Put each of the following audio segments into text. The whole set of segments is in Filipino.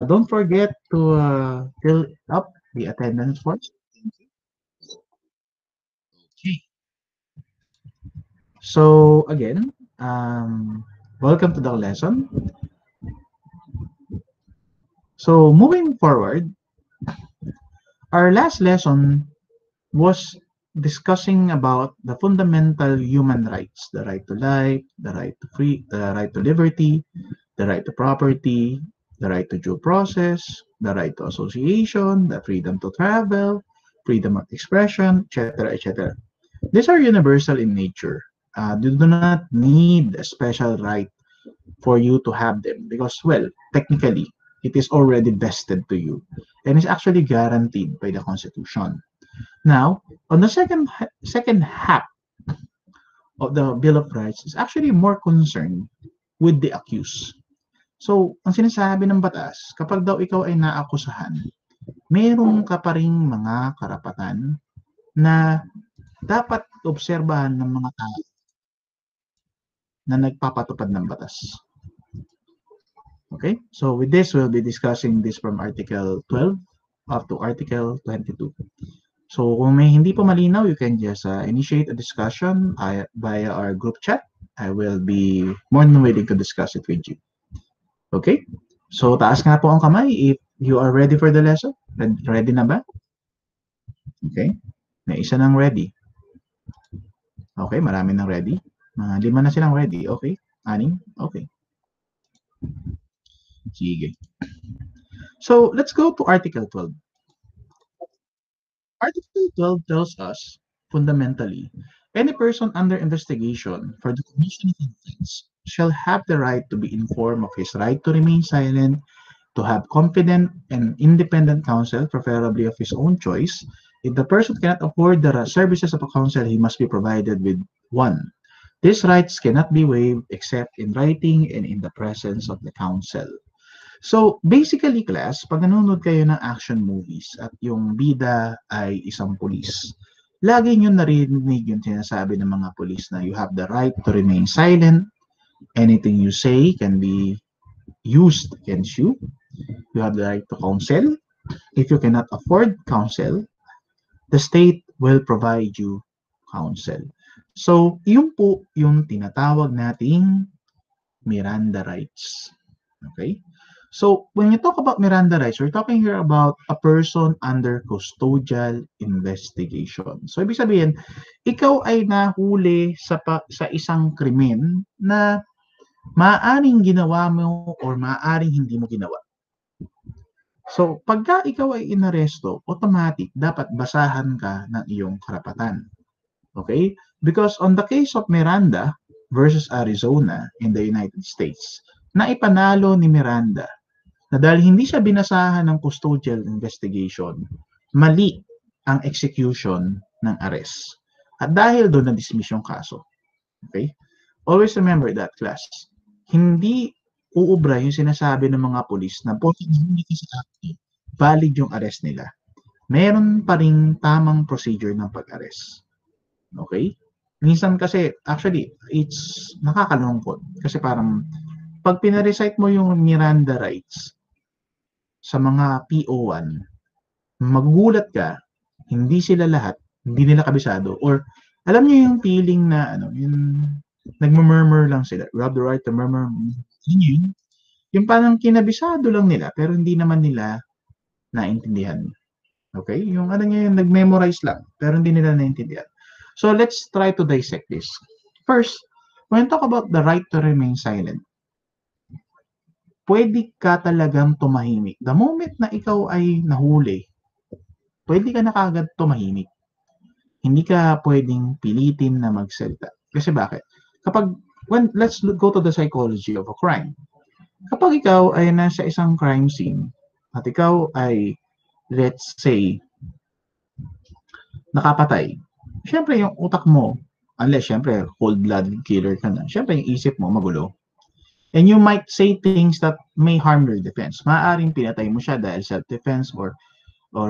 Don't forget to fill up the attendance form. Okay. So again, welcome to the lesson. So moving forward, our last lesson was discussing about the fundamental human rights, the right to life, the right to liberty, the right to property, the right to due process, the right to association, the freedom to travel, freedom of expression, etc., etc. These are universal in nature. You do not need a special right for you to have them because, well, technically, it is already vested to you and is actually guaranteed by the Constitution. Now, on the second half of the Bill of Rights is actually more concerned with the accused. So, ang sinasabi ng batas, kapag daw ikaw ay naakusahan, meron ka pa ring mga karapatan na dapat obserbahan ng mga tao na nagpapatupad ng batas. Okay? So, with this, we'll be discussing this from Article 12 up to Article 22. So, kung may hindi po malinaw, you can just initiate a discussion via our group chat. I will be more than willing to discuss it with you. Okay? So, taas nga po ang kamay if you are ready for the lesson. Ready na ba? Okay? May isa nang ready. Okay, marami nang ready. Mga 5 na silang ready. Okay? 6? Okay. Sige. So, let's go to Article 12. Article 12 tells us, fundamentally, any person under investigation for the commission of an offense shall have the right to be informed of his right to remain silent, to have competent and independent counsel, preferably of his own choice. If the person cannot afford the services of a counsel, he must be provided with one. These rights cannot be waived except in writing and in the presence of the counsel. So, basically, class, pag nanonood kayo ng action movies at yung bida ay isang pulis, lagi nyo narinig yung sinasabi ng mga pulis na you have the right to remain silent, anything you say can be used against you, you have the right to counsel, if you cannot afford counsel, the state will provide you counsel. So, yun po yung tinatawag nating Miranda rights. Okay? So, when you talk about Miranda rights, we're talking here about a person under custodial investigation. So, ibig sabihin, ikaw ay nahuli sa isang krimen na maaaring ginawa mo or maaaring hindi mo ginawa. So, pagka ikaw ay inaresto, automatic, dapat basahan ka ng iyong karapatan. Okay? Because on the case of Miranda versus Arizona in the United States, naipanalo ni Miranda na dahil hindi siya binasahan ng custodial investigation, mali ang execution ng arrest. At dahil doon na-dismiss yung kaso. Okay? Always remember that, class. Hindi uubra yung sinasabi ng mga pulis na porket hindi ka sa active, valid yung arrest nila. Meron pa ring tamang procedure ng pag-arrest. Okay? Minsan kasi, actually, it's nakakalungkot. Kasi parang, pag pinarecite mo yung Miranda rights sa mga PO1, magugulat ka, hindi sila lahat, hindi nila kabisado, or alam niyo yung feeling na, yung nagmumurmur lang sila, you have the right to murmur, yun, yung parang kinabisado lang nila, pero hindi naman nila naintindihan. Okay? Yung yung nag-memorize lang, pero hindi nila naintindihan. So, let's try to dissect this. First, when you talk about the right to remain silent, pwede ka talagang tumahimik. The moment na ikaw ay nahuli, pwede ka na kagad tumahimik. Hindi ka pwedeng pilitin na magsalita. Kasi bakit? Let's go to the psychology of a crime. Kapag ikaw ay nasa isang crime scene, at ikaw ay, let's say, nakapatay, syempre yung utak mo, unless syempre cold-blooded killer ka na, syempre yung isip mo magulo. And you might say things that may harm your defense. Maaaring pinatay mo siya dahil self-defense or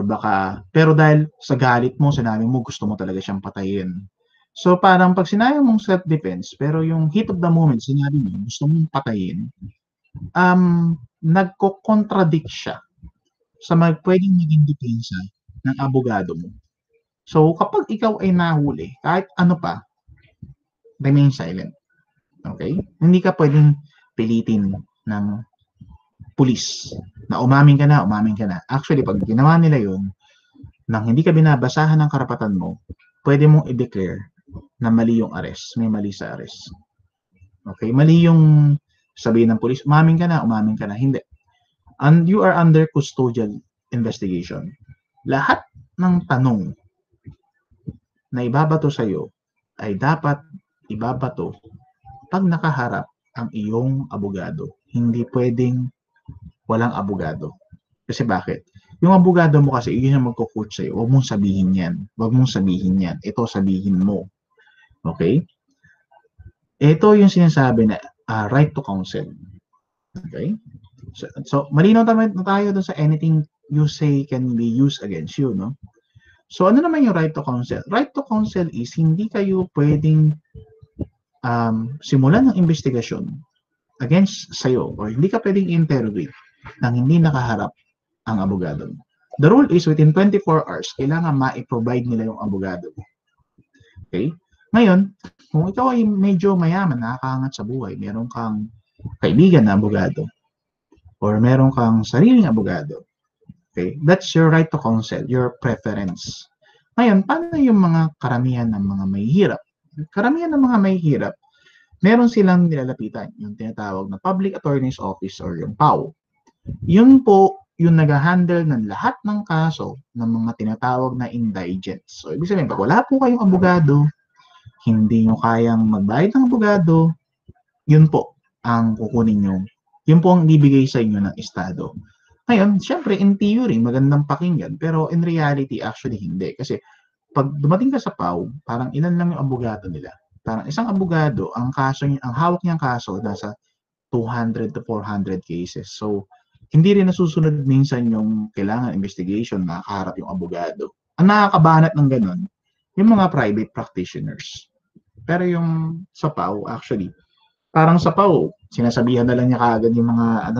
baka, pero dahil sa galit mo, sinabi mo, gusto mo talaga siyang patayin. So parang pag sinabi mong self-defense, pero yung heat of the moment, sinabi mo, gusto mong patayin, nagko-contradict siya sa pwedeng maging depensa ng abogado mo. So, kapag ikaw ay nahuli, kahit ano pa, remain silent. Okay? Hindi ka pwedeng pilitin ng pulis na umamin ka na, umamin ka na. Actually, pag ginawa nila yun, nang hindi ka binabasahan ng karapatan mo, pwede mong i-declare na mali yung arrest. May mali sa arrest. Okay? Mali yung sabihin ng pulis, umamin ka na, umamin ka na. Hindi. And you are under custodial investigation. Lahat ng tanong na ibabato sa'yo ay dapat ibabato pag nakaharap ang iyong abogado. Hindi pwedeng walang abogado. Kasi bakit? Yung abogado mo kasi, yun yung magko-coach sa'yo. Huwag mong sabihin yan. Huwag mong sabihin yan. Ito sabihin mo. Okay? Ito yung sinasabi na right to counsel. Okay? So malinaw na tayo dun sa anything you say can be used against you, no? So ano naman yung right to counsel? Right to counsel is hindi kayo pwedeng simulan ng investigasyon against sa'yo or hindi ka pwedeng interrogate nang hindi nakaharap ang abogado. The rule is within 24 hours, kailangan ma-provide nila yung abogado. Okay? Ngayon, kung ikaw ay medyo mayaman, nakakaangat sa buhay, meron kang kaibigan na abogado or meron kang sariling abogado, okay? That's your right to counsel, your preference. Ngayon, paano yung mga karamihan ng mga mahihirap? Karamihan ng mga mahihirap, meron silang nilalapitan, yung tinatawag na Public Attorney's Office or yung PAO. Yun po yung nag-handle ng lahat ng kaso ng mga tinatawag na indigents. So, ibig sabihin, pag wala po kayong abogado, hindi nyo kayang magbayad ng abogado, yun po ang kukunin nyo. Yun po ang ibigay sa inyo ng Estado. Ngayon, syempre, in theory, magandang pakinggan, pero in reality, actually, hindi. Kasi, pag dumating ka sa PAO, parang ilan lang yung abogado nila. Parang isang abogado, ang hawak niyang kaso, nasa 200 to 400 cases. So, hindi rin nasusunod minsan yung kailangan investigation na nakaharap yung abogado. Ang nakakabanat ng ganun, yung mga private practitioners. Pero yung sa PAO, actually, parang sa PAO, sinasabihan na lang niya kaagad yung mga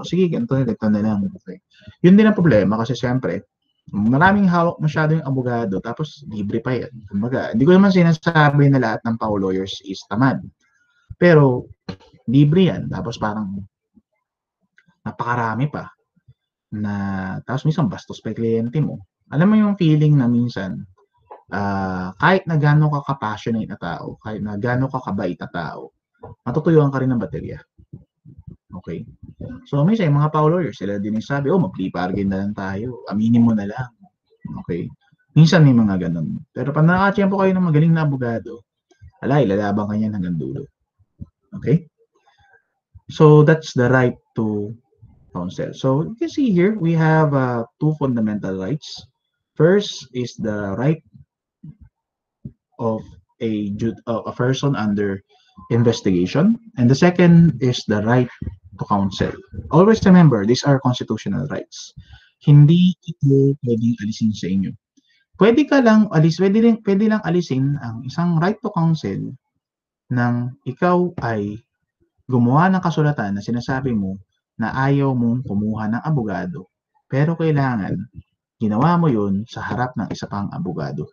sige, ganito na lang. Okay. Yun din ang problema kasi siyempre, maraming hawak masyado yung abogado tapos libre pa yan. Kumbaga, hindi ko naman sinasabi na lahat ng PAO lawyers is tamad. Pero, libre yan. Tapos parang napakarami pa na tapos minsan bastos pa yung kliyente mo. Alam mo yung feeling na minsan kahit na gaano ka ka-passionate na tao, kahit na gaano ka kabait na tao, matutuyuan ka rin ng baterya. Okay? So, minsan yung mga PAO lawyers, sila din yung sabi, mag-plea bargain na lang tayo. Aminin mo na lang. Okay? Minsan may mga ganun. Pero pag nakakatiyempo kayo ng magaling na abogado, ilalabang kanya hanggang dulo. Okay? So, that's the right to counsel. So, you can see here, we have two fundamental rights. First is the right of a person under investigation, and the second is the right to counsel. Always remember, these are constitutional rights. Hindi ito pwedeng alisin sa inyo. Pwede lang alisin ang isang right to counsel nang ikaw ay gumawa ng kasulatan na sinasabi mo na ayaw mong kumuha ng abogado, pero kailangan ginawa mo yun sa harap ng isa pang abogado.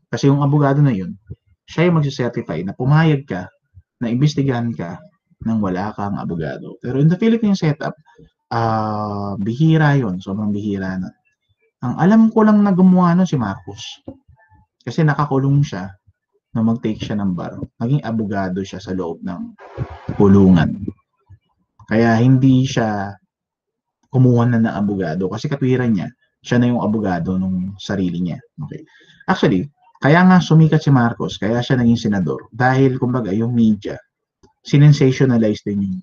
Kasi yung abogado na yun, siya yung magsicertify na pumayag ka na imbestigahan ka nang wala kang abogado. Pero in the Philippine setup, bihira yun. Sobrang bihira na. Ang alam ko lang na gumawa nun si Marcos. Kasi nakakulong siya na mag-take siya ng bar. Naging abogado siya sa loob ng kulungan. Kaya hindi siya kumuha na ng abogado kasi katwiran niya, siya na yung abogado nung sarili niya. Okay. Actually, kaya nga sumikat si Marcos, kaya siya naging senador. Dahil, kumbaga, yung media, sinensationalize din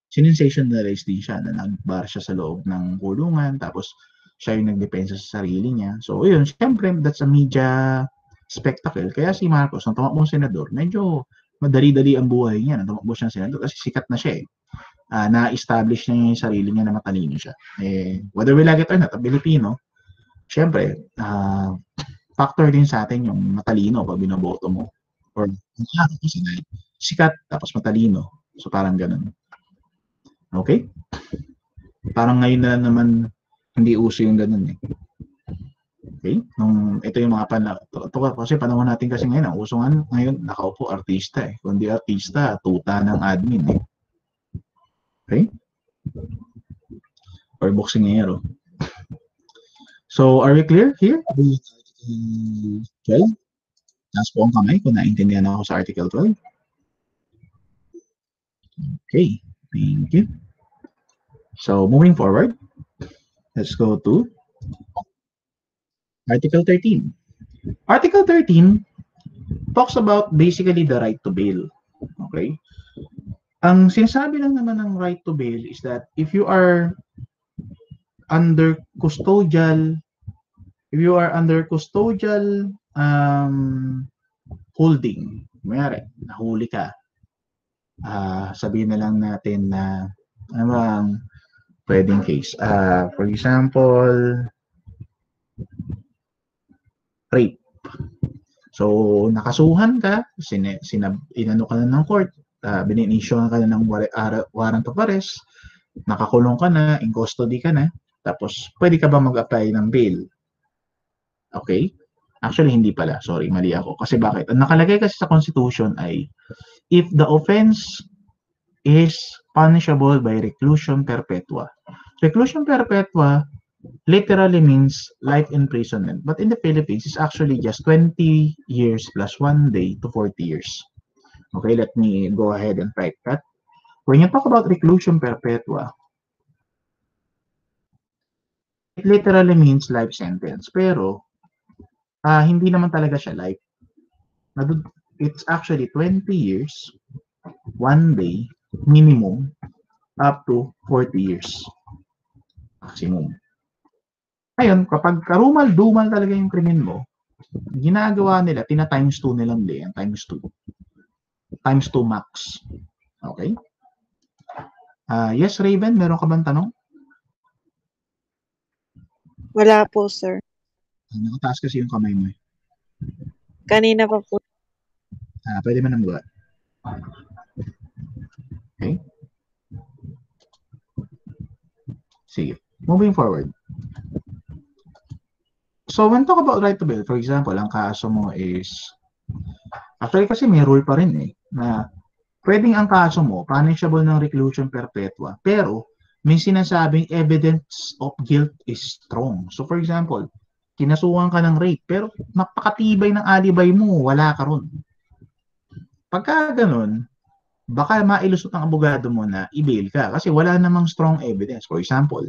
siya na nag-bar siya sa loob ng kulungan, tapos siya yung nagdepensa sa sarili niya. So, yun, syempre, that's a media spectacle. Kaya si Marcos, nung tumakbo senador, medyo madali-dali ang buhay niya. Nung tumakbo siya senador kasi sikat na siya eh. Na-establish niya yung sarili niya na matalino siya. Whether we like it or not, Pilipino, syempre, factor din sa atin yung matalino pag binoboto mo. Or sikat tapos matalino. So parang ganun. Okay? Parang ngayon na naman hindi uso yung ganun eh. Okay? Ito yung mga kasi panahon natin kasi ngayon, ang uso ngayon, nakaupo, artista eh. Kung di artista, tuta ng admin eh. Okay? Or boksingero. So, are we clear here? Article 12? Taas po ang kamay kung naintindihan ako sa Article 12. Okay, thank you. So, moving forward, let's go to Article 13. Article 13 talks about basically the right to bail. Okay? Ang sinasabi lang naman ng right to bail is that if you are under custodial holding, mayroon, nahuli ka, sabihin na lang natin na ano bang pwedeng case. For example, rape. So, nakasuhan ka, inano ka na ng court, bininisyohan ka na ng warrant of arrest, nakakulong ka na, in custody ka na, tapos pwede ka ba mag-apply ng bail? Okay? Actually, hindi pala. Sorry, mali ako. Kasi bakit? Ang nakalagay kasi sa Constitution ay if the offense is punishable by reclusion perpetua. Reclusion perpetua literally means life imprisonment. But in the Philippines, it's actually just 20 years plus 1 day to 40 years. Okay, let me go ahead and type that. When you talk about reclusion perpetua, it literally means life sentence. Pero, hindi naman talaga siya life. It's actually 20 years, 1 day, minimum, up to 40 years. Maximum. Ngayon, kapag karumal-dumal talaga yung krimen mo, ginagawa nila, tina-times 2 nilang day, times 2. Times 2 max. Okay? Yes, Raven, meron ka bang tanong? Wala po, sir. Nakataas kasi yung kamay mo eh. Kanina pa po. Pwede mo nang gawa. Okay? Sige. Moving forward. So, when talk about right to bail, for example, ang kaso mo is, actually kasi may rule pa rin eh, na pwedeng ang kaso mo, punishable ng reclusion perpetua, pero may sinasabing evidence of guilt is strong. So, for example, kinasuhan ka ng rape, pero napakatibay ng alibay mo, wala ka ron. Pagka ganun, baka mailusot ng abogado mo na i-bail ka kasi wala namang strong evidence. For example,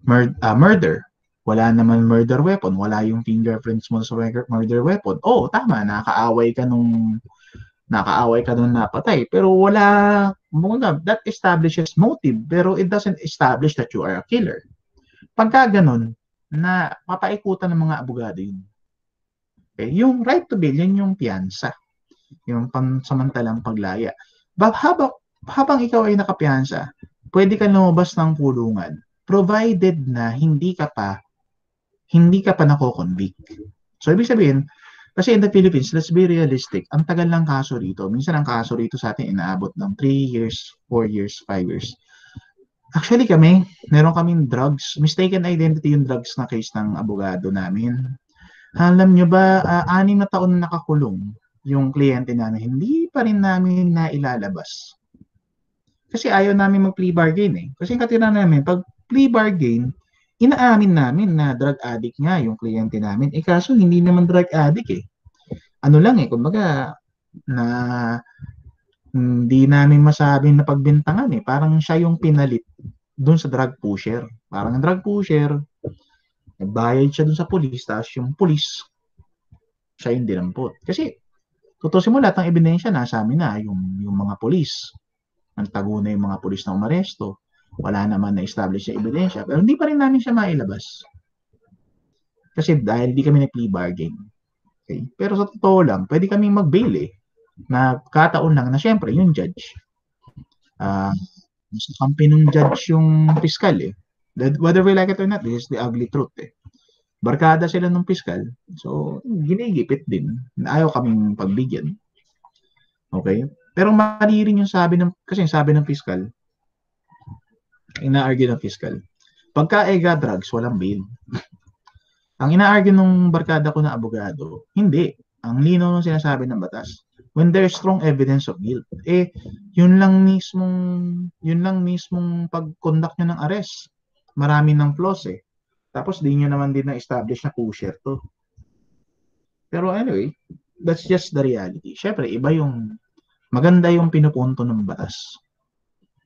murder. Wala naman murder weapon. Wala yung fingerprints mo sa murder weapon. Oh, tama, nakaaway ka nung napatay. Pero that establishes motive. Pero it doesn't establish that you are a killer. Pagka ganun, na papaikutan ng mga abogado yun. Okay? Yung right to bail, yun yung piyansa. Yung pansamantalang paglaya. Habang ikaw ay nakapiyansa, pwede ka lumabas ng kulungan provided na hindi ka pa nako-convict. So, ibig sabihin, kasi in the Philippines, let's be realistic, ang tagal ng kaso rito. Minsan ang kaso rito sa atin inaabot ng 3 years, 4 years, 5 years. Actually meron kaming drugs, mistaken identity yung drugs na case ng abogado namin. Alam nyo ba, 6 na taon na nakakulong yung kliyente namin, hindi pa rin namin nailalabas. Kasi ayaw namin mag-plea bargain eh. Kasi yung katira namin, pag plea bargain, inaamin namin na drug addict nga yung kliyente namin. Kaso hindi naman drug addict eh. Ano lang eh, kumbaga, na hindi namin masabing na pagbintangan eh. Parang siya yung pinalit dun sa drug pusher. Parang ang drug pusher, nagbayad siya dun sa police, tapos yung police, siya yung dinampot. Kasi, tutusin mo lahat ng ebidensya, nasa amin na yung mga police. Nagtago na yung mga police na umaresto. Wala naman na-establish na ebidensya. Pero hindi pa rin namin siya mailabas. Kasi dahil di kami nag-plea bargain. Okay? Pero sa totoo lang, pwede kaming mag-bail eh. Na kataon lang na syempre, yung judge. Nasa kampi ng judge yung piskal eh. Whether we like it or not, this is the ugly truth eh. Barkada sila ng piskal. So, ginigipit din. Ayaw kaming pagbigyan. Okay? Pero mali rin yung sabi ng piskal, ina-argue ng fiscal. Pagka EGA drugs, walang bail. Ang ina-argue ng barkada ko na abogado, hindi. Ang lino ng sinasabi ng batas. When there's strong evidence of guilt, yun lang mismong pag-conduct nyo ng arrest. Marami ng flaws eh. Tapos di nyo naman din na-establish na pusher to. Pero anyway, that's just the reality. Syempre, maganda yung pinupunto ng batas.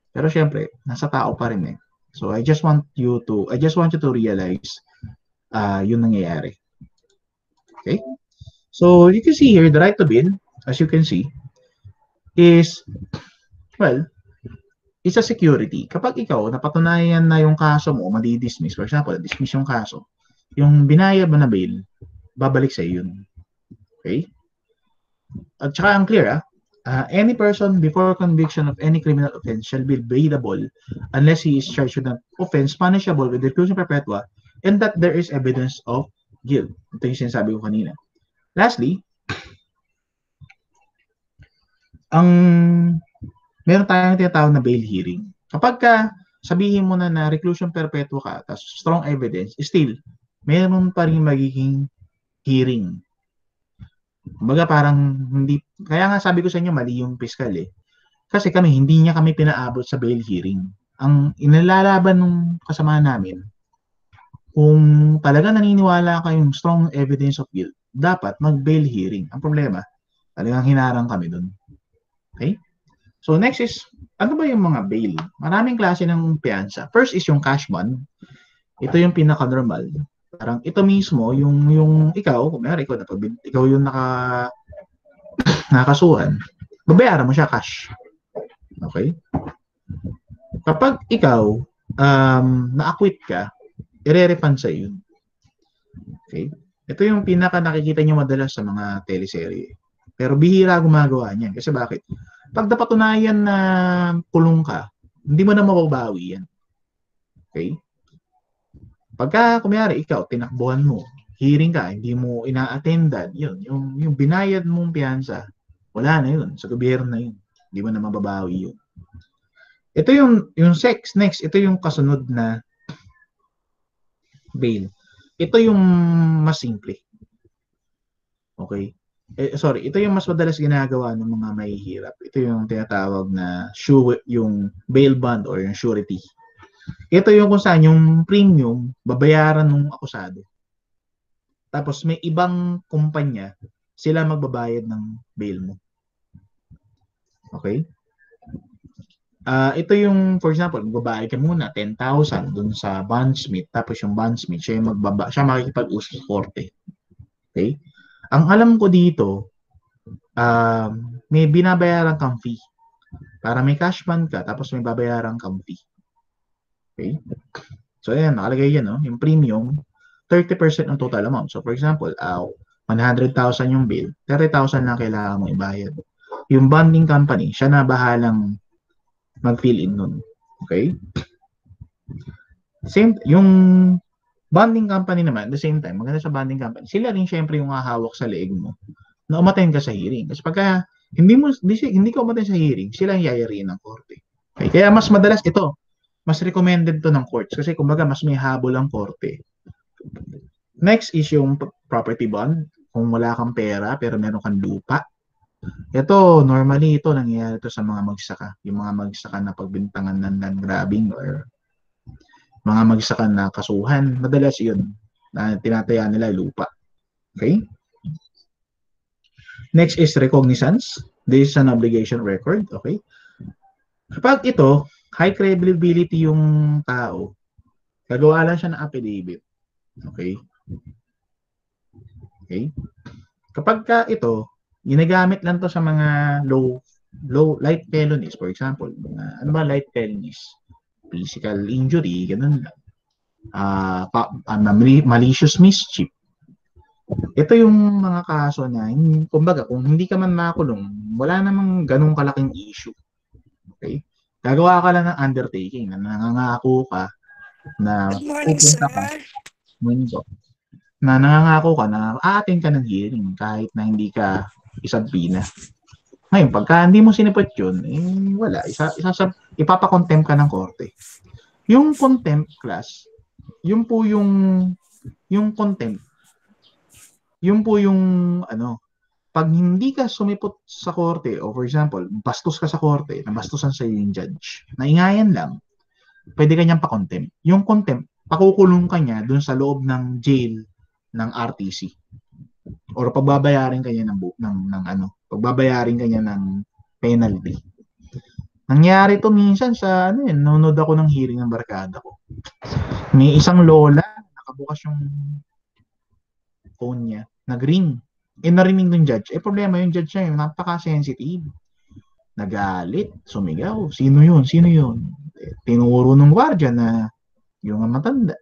Pero syempre, nasa tao pa rin eh. So I just want you to realize yun nangyayari. Okay? So you can see here, the right to bail, as you can see, is, well, it's a security. Kapag ikaw, napatunayan na yung kaso mo, madi-dismiss, for example, dismiss yung kaso, yung binayad mo na bail, babalik sa yun. Okay? At saka ang clear, any person before conviction of any criminal offense shall be bailable unless he is charged with an offense punishable with reclusion perpetua and that there is evidence of guilt. Ito yung sinasabi ko kanina. Lastly, meron tayong tinatawag na bail hearing. Kapag sabihin mo na reclusion perpetua ka, tapos strong evidence, still, meron pa rin magiging hearing. Kumbaga parang hindi, kaya nga sabi ko sa inyo mali yung fiscal eh. Kasi hindi niya kami pinaabot sa bail hearing. Ang inilalaban ng kasama namin, kung talaga naniniwala kayong strong evidence of guilt, dapat mag-bail hearing. Ang problema, talagang hinarang kami dun. Okay? So next is, ano ba yung mga bail? Maraming klase ng piyansa. First is yung cash bond. Ito yung pinaka-normal. Parang ito mismo, yung ikaw, kung mayroon ikaw yung nakasuhan, babayaran mo siya cash. Okay? Kapag ikaw, na-acquit ka, i-refund sa yun. Okay? Ito yung pinaka nakikita nyo madalas sa mga teleserye. Pero bihira gumagawa niyan. Kasi bakit? Pag napatunayan na kulong ka, hindi mo na mababawi yan. Okay? Pagka, kumiyari, ikaw, tinakbuhan mo, hearing ka, hindi mo ina-attendan, yun, yung binayad mong piyansa, wala na yun, sa gobyerno na yun. Hindi mo na mababawi yun. Ito yung sex, next, ito yung kasunod na bail. Ito yung mas simple. Okay? Ito yung mas madalas ginagawa ng mga mahihirap. Ito yung tinatawag na yung bail bond or yung surety. Ito yung kung saan yung premium babayaran ng akusado. Tapos may ibang kumpanya, sila magbabayad ng bail mo. Okay? Ito yung, for example, magbabayad ka muna 10,000 dun sa bondsmith, tapos yung bondsmith, siya makikipag-usap sa korte. Okay? Ang alam ko dito, may binabayaran kang fee. Para may cash bond ka, tapos may babayaran kang fee. Okay? So, ayan, nakalagay yan, no? Yung premium, 30% ng total amount. So, for example, 100,000 yung bill, 30,000 lang kailangan mo ibayad. Yung bonding company, siya na bahalang mag-fill in nun. Okay? Yung bonding company naman, at the same time, maganda sa bonding company, sila rin syempre yung hahawak sa leeg mo na umattend ka sa hearing. Kasi pagka hindi ka umattend sa hearing, sila yung yayariin ng korte. Okay? Kaya mas madalas ito, mas recommended to ng courts kasi kumbaga mas may habol ang korte. Next is yung property bond. Kung wala kang pera pero meron kang lupa. Ito, normally ito nangyayari to sa mga magsaka. Yung mga magsaka na pagbintangan ng land grabbing or mga magsaka na kasuhan. Madalas yun na tinataya nila lupa. Okay? Next is recognizance. This is an obligation record. Okay? Kapag ito, high credibility yung tao, gagawa lang siya ng affidavit. Okay? Okay? Kapag ito, ginagamit lang to sa mga light felonies, for example. Ano ba light felonies? Physical injury, ganun lang. Malicious mischief. Ito yung mga kaso na, kumbaga, kung hindi ka man makulong, wala namang ganung kalaking issue. Okay? Gagawa ka lang ng undertaking na nangangako ka na pupunta ka na nangangako ka na aatin ka ng hearing kahit na hindi ka isabina. Ngayon, pagka hindi mo sinipot yun, wala. Ipapakontempt ka ng korte. Yung contempt class, yun po yung contempt, yun po yung ano, pag hindi ka sumipot sa korte, o for example, bastos ka sa korte, nabastusan sa yung judge, naingayan lang, pwede kanyang pa-contempt. Yung contempt, pakukulong ka niya dun sa loob ng jail ng RTC. Or pagbabayarin kanya pagbabayarin kanya ng penalty. Nangyari to minsan sa nanonood ako ng hearing ng barkada ko. May isang lola, nakabukas yung phone niya, nag-ring. Narinig ng judge. Problema yung judge niya, yung napaka-sensitive. Nagalit, sumigaw. Sino yun? Tinuro ng gwardiya na yung matanda.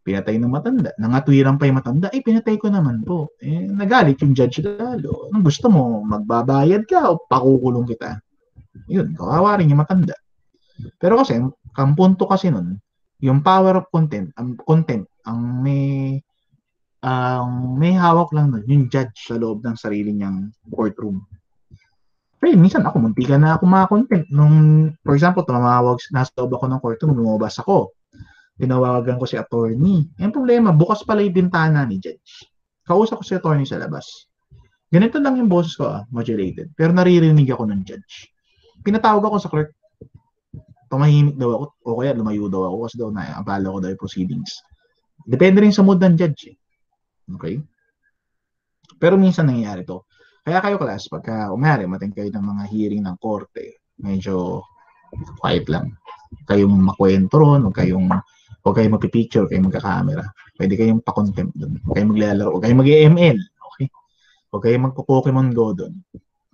Pinatay ng matanda. Nangatwiran pa yung matanda. Pinatay ko naman po. Nagalit yung judge lalo. Anong gusto mo? Magbabayad ka o pakukulong kita? Yun, kawawa rin yung matanda. Pero kasi, ang punto kasi nun, yung power of contempt, ang may hawak lang nun, yung judge sa loob ng sarili niyang courtroom. Pero minsan ako, muntikan na ako makakontempt. Nung, for example, nasa loob ako ng courtroom, lumabas ako. Tinawagan ko si attorney. Yung problema, bukas pala yung bintana ni judge. Kausap ko si attorney sa labas. Ganito lang yung boses ko, modulated. Pero naririnig ako ng judge. Pinatawag ako sa clerk. Tumahimik daw ako, o kaya lumayo daw ako kasi daw naabala ko daw yung proceedings. Depende rin sa mood ng judge. Okay? Pero minsan nangyayari to. Kaya kayo class, pagka umari, mating kayo ng mga hearing ng korte, medyo quiet lang. Kayong makwento ron, huwag kayong magpipicture, kayong magkakamera. Pwede kayong pa-contempt doon. Huwag kayong maglalaro, huwag kayong mag-ML. Okay? Huwag kayong magpo-Pokemon Go doon.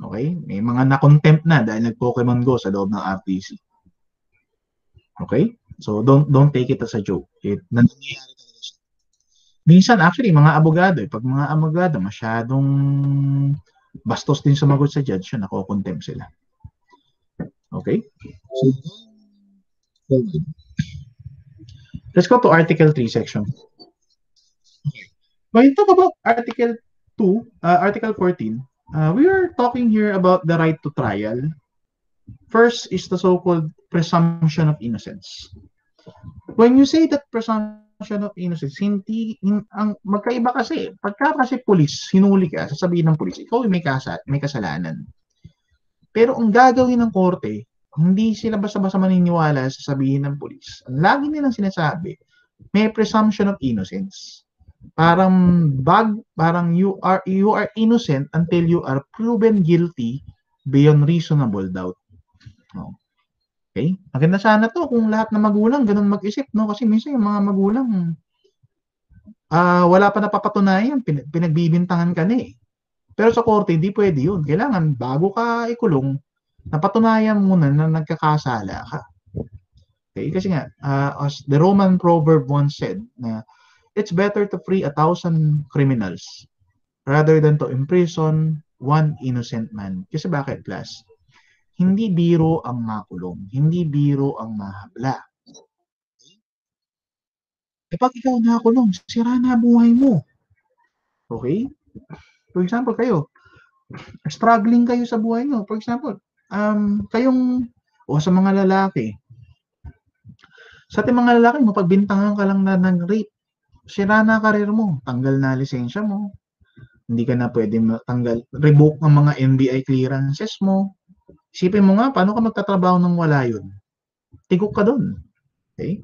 Okay? May mga na-contempt na dahil nag-Pokemon Go sa loob ng RTC. Okay? So, don't take it as a joke. Nangyayari talaga siya. Minsan, actually, mga abogado, pag mga abogado, masyadong bastos din sumagot sa judge, yun, nako-contempt sila. Okay? So, let's go to Article 3, Section 4. Okay. When you talk about Article 2, Article 14, we are talking here about the right to trial. First is the so-called presumption of innocence. When you say that presumption of innocence, ang magkaiba kasi, pagka kasi pulis, hinuli ka, sasabihin ng pulis, ikaw may kasalanan. Pero ang gagawin ng korte, hindi sila basta-basta maniniwala sa sabihin ng pulis. Ang lagi nilang sinasabi, may presumption of innocence. Parang you are innocent until you are proven guilty beyond reasonable doubt. No. Okay? Maganda sana to kung lahat ng magulang ganun mag-isip, no? Kasi minsan yung mga magulang wala pa napapatunayan, pinagbibintangan ka na eh. Pero sa korte, hindi pwede yun. Kailangan, bago ka ikulong, napatunayan mo na nagkakasala ka. Okay? Kasi nga, as the Roman proverb once said, na it's better to free 1,000 criminals rather than to imprison one innocent man. Kasi bakit, class? Hindi biro ang makulong. Hindi biro ang mahabla. Pag ikaw nakulong, sira na buhay mo. Okay? For example, kayo, struggling kayo sa buhay nyo. For example, sa mga lalaki, sa ating mga lalaki, mapagbintangan ka lang na ng rape, sira na karir mo, tanggal na lisensya mo, hindi ka na pwede revoke ang mga NBI clearances mo. Isipin mo nga, paano ka magtatrabaho nang wala yun? Tigok ka doon. Okay?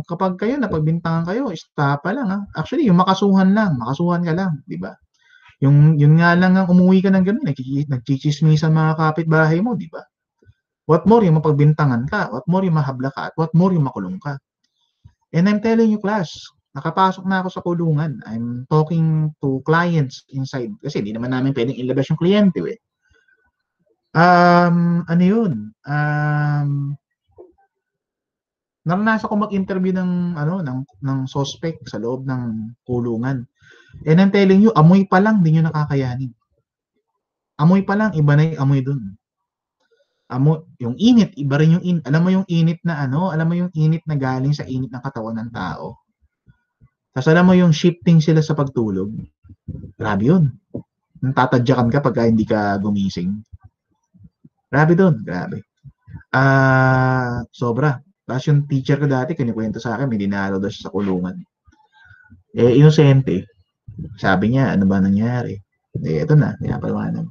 Kapag kayo, napagbintangan kayo, estapa lang. Ha? Actually, yung makasuhan ka lang, di ba? Yun nga lang ang umuwi ka ng ganun, nagchichismisan mga kapitbahay mo, di ba? What more yung mapagbintangan ka, what more yung mahabla ka, at what more yung makulong ka. And I'm telling you, class, nakapasok na ako sa kulungan. I'm talking to clients inside. Kasi di naman namin pwedeng ilabas yung kliyente, eh. Ano yun? Naranasan ko mag-interview ng suspect sa loob ng kulungan. And I'm telling you, amoy pa lang, di nyo nakakayanin. Amoy pa lang, iba na yung amoy dun. Yung init, iba rin yung init. Alam mo yung init na galing sa init ng katawan ng tao. Tapos alam mo yung shifting sila sa pagtulog. Grabe yun. Natatadyakan ka pagka hindi ka gumising. Grabe doon, grabe. Sobra. Tapos yung teacher ko dati, kinikwento sa akin, may dinalo daw siya sa kulungan. Inosente. Sabi niya, ano ba nangyari? Ito na, pinapaliwanag.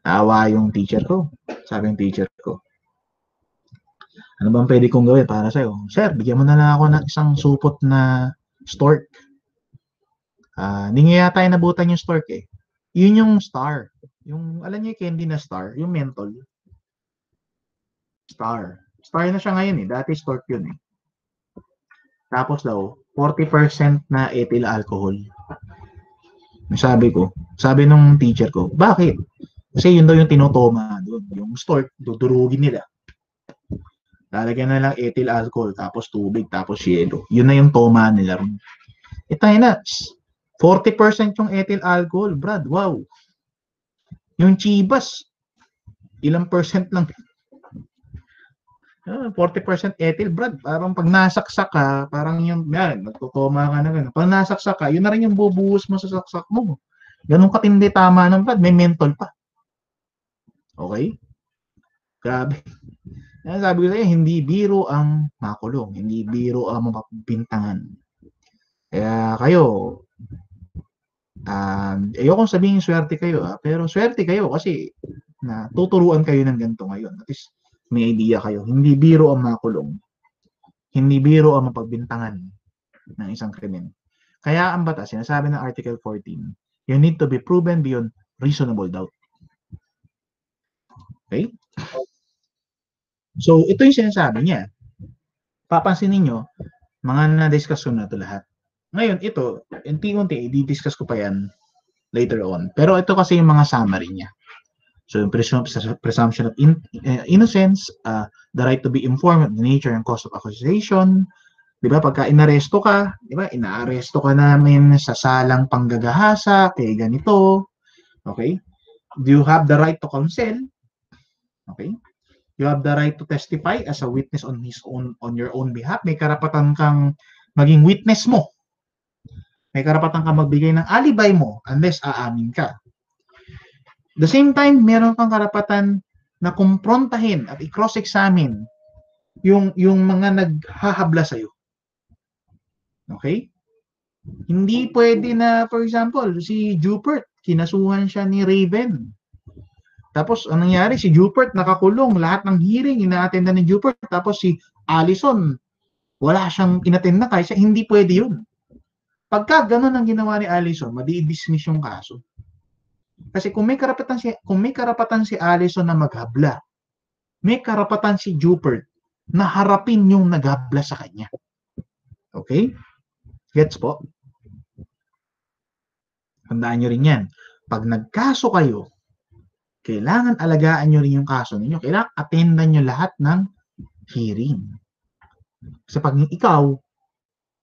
Naawa yung teacher ko. Sabi yung teacher ko, ano bang pwede kong gawin para sa'yo? Sir, bigyan mo na lang ako ng isang supot na stork. Hindi nga yata nabutan yung stork eh. Yun yung star. Yung, alam niyo yung candy na star? Yung menthol. Star. Star na siya ngayon eh. Dati stork yun eh. Tapos daw, 40% na ethyl alcohol. Sabi nung teacher ko, bakit? Kasi yun daw yung tinutoma doon. Yung stork, dudurugin nila. Lalagyan na lang ethyl alcohol, tapos tubig, tapos yelo. Yun na yung toma nila ron. Tayo na, 40% yung ethyl alcohol, Brad. Wow. Yung chibas, ilang percent lang. 40% ethyl, Brad. Parang pag nasaksak ka, parang yung, yan, nagtutoma ka na gano'n. Pag nasaksak ka, yun na rin yung bubuhos mo sa saksak mo. Ganun katindi tama ng Brad. May menthol pa. Okay? Grabe. Sabi ko sa'yo, hindi biro ang makulong. Hindi biro ang mapapintangan. Kaya kayo, ayokong sabihin swerte kayo, pero swerte kayo kasi na tuturuan kayo ng ganito ngayon. At least may idea kayo. Hindi biro ang makulong. Hindi biro ang mapagbintangan ng isang krimen. Kaya ang batas, sinasabi ng Article 14, you need to be proven beyond reasonable doubt. Okay? So, ito yung sinasabi niya. Papansinin niyo, mga na-discuss ko na ito lahat. Ngayon, ito, unti-unti, i-discuss ko pa yan later on. Pero ito kasi yung mga summary niya. So, yung presumption of innocence, the right to be informed of the nature and cause of accusation. Di ba? Pagka inaresto ka, di ba? Inaaresto ka namin sa salang panggagahasa, kaya ganito. Okay? Do you have the right to counsel? Okay? You have the right to testify as a witness on your own behalf. May karapatan kang maging witness mo. May karapatan kang magbigay ng alibay mo unless aamin ka. The same time, meron kang karapatan na kumprontahin at i-cross-examine yung mga naghahabla sa'yo. Okay? Hindi pwede na, for example, si Jupert, kinasuhan siya ni Raven. Tapos, anong nangyari? Si Jupert nakakulong. Lahat ng hearing, ina-attenda ni Jupert. Tapos si Allison, wala siyang inattenda kasi hindi pwede yun. Pagka ganun ang ginawa ni Allison, madi-dismiss yung kaso. Kasi kung may karapatan si Allison na maghabla, may karapatan si Jupert na harapin yung naghabla sa kanya. Okay? Gets po? Tandaan nyo rin yan. Pag nagkaso kayo, kailangan alagaan nyo rin yung kaso ninyo. Kailangan attendan nyo lahat ng hearing. Kasi pag ikaw,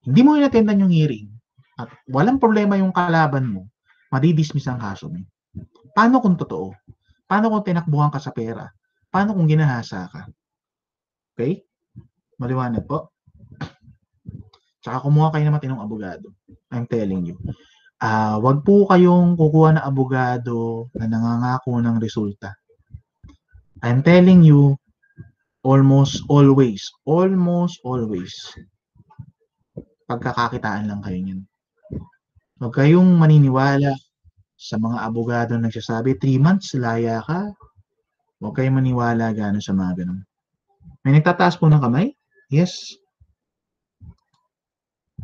hindi mo in-attendan yung hearing, at walang problema yung kalaban mo, madidismiss ang kaso mo. Paano kung totoo? Paano kung tinakbuhan ka sa pera? Paano kung ginahasa ka? Okay? Maliwanag po. Tsaka kumuha kayo ng matinong abogado. I'm telling you. Wag po kayong kukuha na abogado na nangangako ng resulta. I'm telling you, almost always, pagkakakitaan lang kayo niyan. Huwag kayong maniniwala sa mga abogado na nagsasabi, 3 months, laya ka. Huwag kayong maniwala gano'n sa mga ganun. May nagtataas po ng kamay? Yes.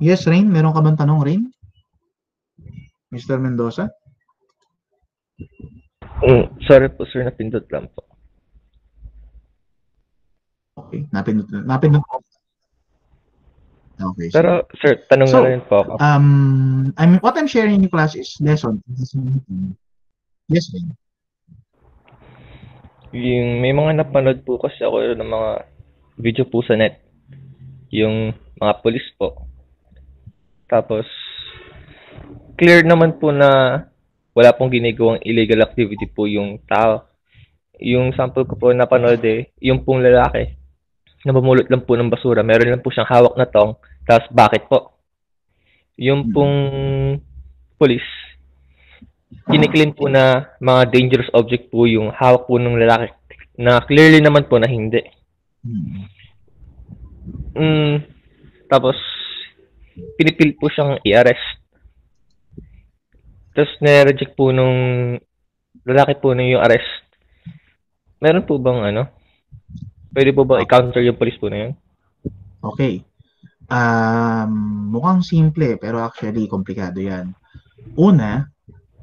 Yes, Rain. Meron ka bang tanong, Rain? Mr. Mendoza? Sorry po, sir. Napindot lang po. Okay. Napindot. Okay. Pero, sir, tanong na rin po ako. What I'm sharing in class is lesson. Yes, Rain. Yung may mga napanood po kasi ako ng mga video po sa net. Yung mga pulis po. Tapos, clear naman po na wala pong ginagawang illegal activity po yung tao. Yung sample ko po napanood yung pong lalaki na bumulot lang po ng basura. Meron lang po siyang hawak na tong. Tapos, bakit po? Yung pong pulis, kiniklaim po na mga dangerous object po yung hawak po ng lalaki na clearly naman po na hindi. Hmm. Tapos, pinipilit po siyang i-arrest. Tapos, nire-reject po nung lalaki po na yung arrest. Meron po bang pwede po ba i-counter yung police po na yun? Okay. Mukhang simple pero actually komplikado yan. Una,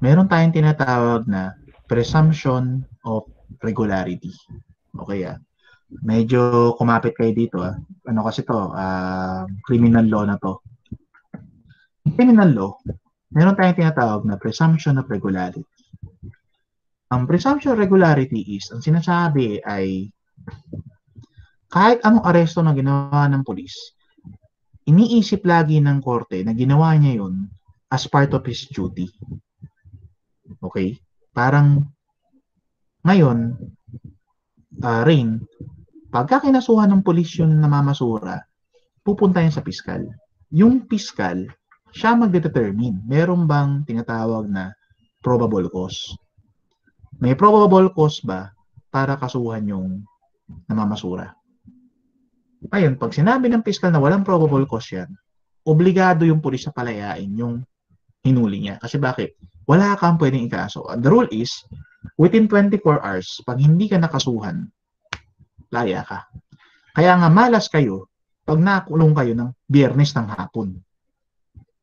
meron tayong tinatawag na presumption of regularity. Okay Medyo kumapit kayo dito Ano kasi to? Criminal law na to. In criminal law, meron tayong tinatawag na presumption of regularity. Ang presumption of regularity is, ang sinasabi ay kahit anong aresto na ginawa ng pulis, iniisip lagi ng korte na ginawa niya yun as part of his duty. Okay? Parang ngayon, Rain, pagka kinasuhan ng pulis yung namamasura, pupunta yan sa piskal. Yung piskal, siya magdedetermine. Meron bang tinatawag na probable cause? May probable cause ba para kasuhan yung namamasura? Ngayon, pag sinabi ng piskal na walang probable cause yan, obligado yung pulis na palayain yung hinuli niya. Kasi bakit? Wala kang pwedeng ikaso. The rule is, within 24 hours, pag hindi ka nakasuhan, laya ka. Kaya nga malas kayo pag nakulong kayo ng Biyernes ng hapon.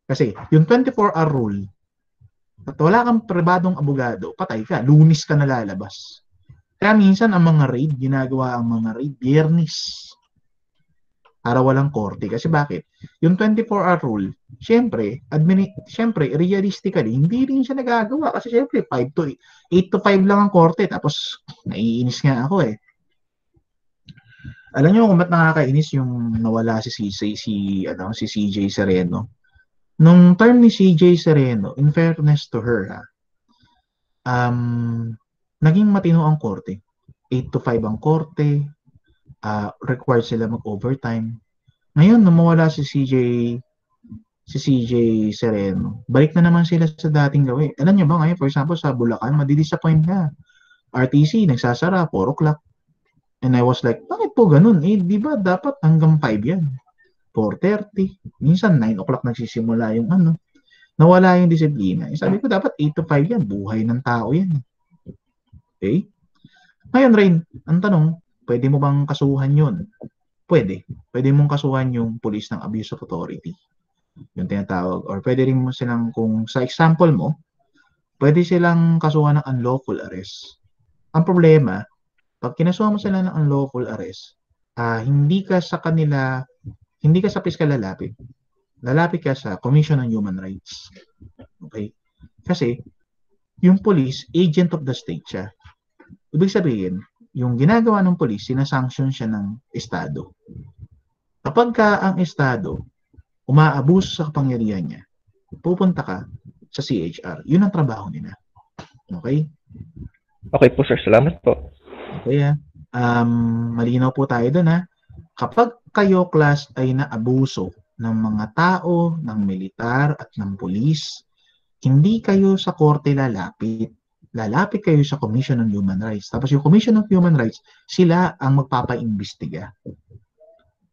Kasi yung 24-hour rule, at wala kang pribadong abogado, patay ka, Lunes ka nalalabas. Kaya minsan ang mga raid, ginagawa ang mga raid Biyernes para walang korte. Kasi bakit? Yung 24-hour rule, syempre, realistically, hindi rin siya nagagawa. Kasi syempre, 8 to 5 lang ang korte. Tapos, naiinis nga ako Alam niyo kung ba't nakakainis yung nawala si CJ Sereno. Nung term ni CJ Sereno, in fairness to her, naging matino ang korte. 8 to 5 ang korte, required sila mag-overtime. Ngayon, nung mawala si CJ Sereno, balik na naman sila sa dating gawin. Alam niyo ba ngayon, for example, sa Bulacan, madidisappoint ka. RTC, nagsasara, 4 o'clock. And I was like, bakit po ganun? Di ba dapat hanggang 5 yan? 4:30. Minsan 9 o'clock nagsisimula yung nawala yung disiplina. Sabi ko, dapat 8 to 5 yan. Buhay ng tao yan. Okay? Ngayon, Rain, ang tanong, pwede mo bang kasuhan yun? Pwede. Pwede mong kasuhan yung police ng abuse of authority. Yung tinatawag. Or pwede rin mo silang, kung sa example mo, pwede silang kasuhan ng unlawful arrest. Ang problema, pag kinasuhan mo sila ng unlawful arrest, hindi ka sa piskal lalapit. Lalapit ka sa Commission on Human Rights. Okay? Kasi, yung police, agent of the state siya. Ibig sabihin, yung ginagawa ng police, sinasanction siya ng Estado. Kapag ang Estado, umaabuso sa kapangyarihan niya, pupunta ka sa CHR. Yun ang trabaho nila. Okay? Okay po, sir. Salamat po. Kaya, malinaw po tayo doon Kapag kayo class ay naabuso ng mga tao, ng militar at ng pulis, hindi kayo sa korte lalapit. Lalapit kayo sa Commission on Human Rights. Tapos yung Commission on Human Rights, sila ang magpapaimbestiga.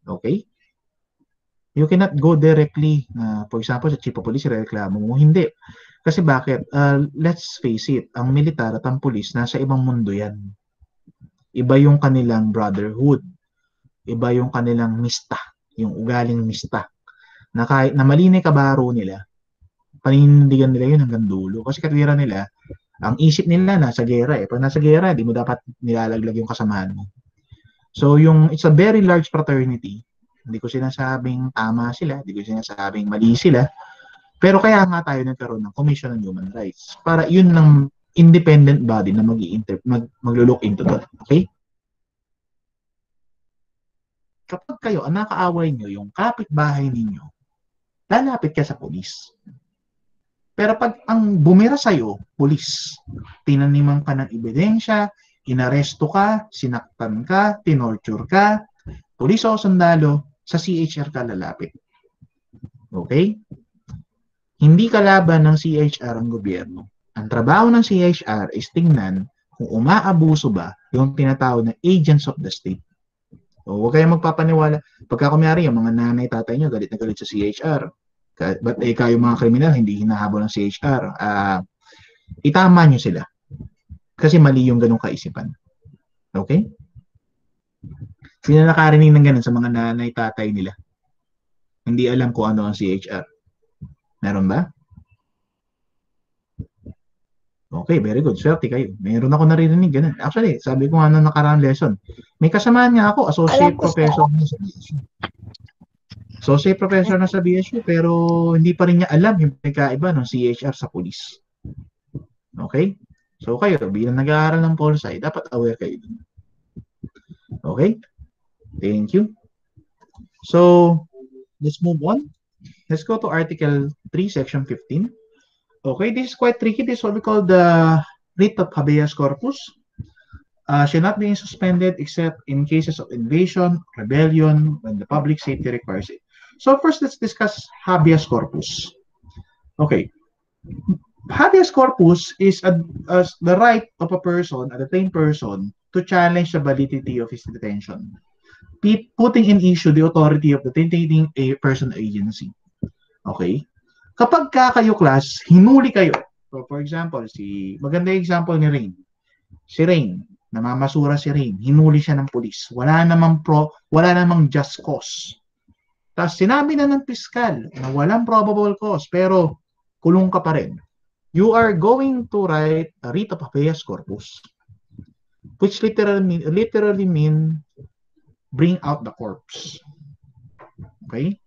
Okay? You cannot go directly, for example, sa Chief of Police, reklamo mo. Hindi. Kasi bakit? Let's face it, ang militar at ang pulis, nasa ibang mundo yan. Iba yung kanilang brotherhood. Iba yung kanilang mista. Yung ugaling mista. Na kahit na mali na kabaro nila, paninindigan nila yun hanggang dulo. Kasi katwira nila, ang isip nila nasa gera Pag nasa gera, di mo dapat nilalaglag yung kasamahan mo. So, it's a very large fraternity. Hindi ko sinasabing tama sila, hindi ko sinasabing mali sila. Pero kaya nga tayo nagkaroon ng Commission on Human Rights. Para yun ng independent body na maglo-look into that. Okay? Kapag kayo, ang nakaaway nyo, yung kapitbahay ninyo, lalapit ka sa pulis. Pero pag ang bumira sa'yo, pulis, tinaniman ka ng ebidensya, inaresto ka, sinaktan ka, tinorture ka, pulis o sundalo, sa CHR ka lalapit. Okay? Hindi kalaban ng CHR ang gobyerno. Ang trabaho ng CHR is tingnan kung umaabuso ba yung tinatawag na agents of the state. So, huwag kayong magpapaniwala. Pagka kumyari, yung mga nanay, tatay nyo, galit na galit sa CHR. But kayo mga kriminal, hindi hinahabol ng CHR. Itama nyo sila. Kasi mali yung ganong kaisipan. Okay? Sino nakarinig ng ganun sa mga nanay, tatay nila? Hindi alam kung ano ang CHR. Meron ba? Okay, very good. Swerte kayo. Meron ako naririnig ganun. Actually, sabi ko nga nung nakaraang lesson, may kasamaan nga ako, associate professor na sa BSU. Associate professor na sa BSU, pero hindi pa rin niya alam yung pagkaiba ng CHR sa police. Okay? So kayo, bilang nag-aaral ng Polsci, dapat aware kayo dun. Okay? Thank you. So, let's move on. Let's go to Article 3, Section 15. Okay, this is quite tricky. This is what we call the writ of habeas corpus. Shall not be suspended except in cases of invasion, rebellion, when the public safety requires it. So first, let's discuss habeas corpus. Okay. Habeas corpus is the right of a person, a detained person, to challenge the validity of his detention, putting in issue the authority of the detaining a person agency. Okay? Kapag kayo class, hinuli kayo. So for example, maganda yung example ni Rain. Si Rain, namamasura si Rain, hinuli siya ng pulis. Wala namang just cause. Tapos sinabi na ng piskal na walang probable cause, pero kulong ka pa rin. You are going to write a writ of habeas corpus, which literally mean bring out the corpse. Okay?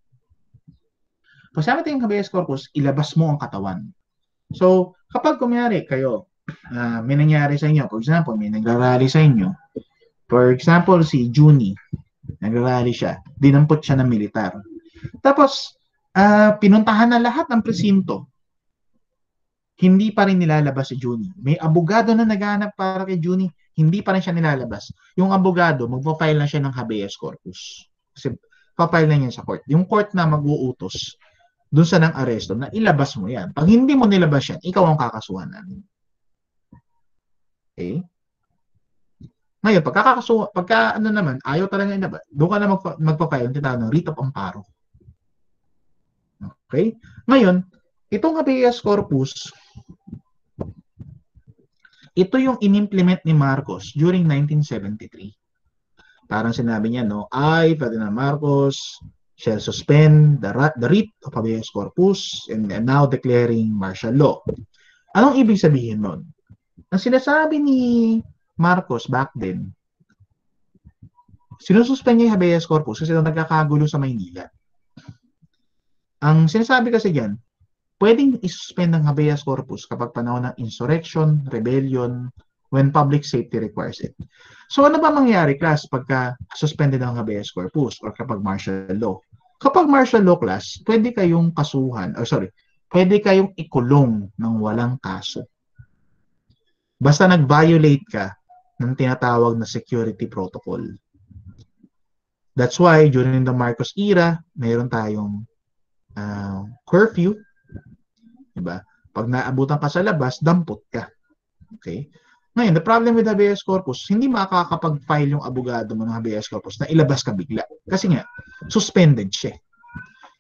Pag sabi tayong habeas corpus, ilabas mo ang katawan. So, kapag kumyari kayo, may nangyari sa inyo, for example, may nagrarally sa inyo, for example, si Junie, nagrarally siya, dinampot siya ng militar. Tapos, pinuntahan na lahat ng presinto, hindi pa rin nilalabas si Junie. May abogado na naghahanap para kay Junie, hindi pa rin siya nilalabas. Yung abogado, magpo-file na siya ng habeas corpus. Kasi, pa-file na niya sa court. Yung court na mag-uutos doon sa nang aresto na ilabas mo yan. Pag hindi mo nilabas yan, ikaw ang kakasuhan namin. Okay? Ngayon, pagka ano naman, ayaw talaga ilabas, doon ka na magpa-file ng tinatawag ng writ of amparo. Okay? Ngayon, itong habeas corpus, ito yung inimplement ni Marcos during 1973. Parang sinabi niya, no, I, Ferdinand Marcos, shall suspend the writ of habeas corpus and now declaring martial law. Anong ibig sabihin nun? Ang sinasabi ni Marcos back then, sinususpend niya yung habeas corpus kasi nagkakagulo sa Maynila. Ang sinasabi kasi diyan, pwedeng isuspend ng habeas corpus kapag panahon ng insurrection, rebellion, when public safety requires it. So ano ba mangyayari, class, pagka suspended ng habeas corpus or kapag martial law? Kapag martial law, class, pwede kayong pwede kayong ikulong ng walang kaso. Basta nag-violate ka ng tinatawag na security protocol. That's why during the Marcos era, mayroon tayong curfew. Diba? Pag naabutan ka sa labas, dampot ka. Okay? Ngayon, the problem with habeas corpus, hindi makakapag-file yung abogado mo ng habeas corpus na ilabas ka bigla. Kasi nga, suspended siya.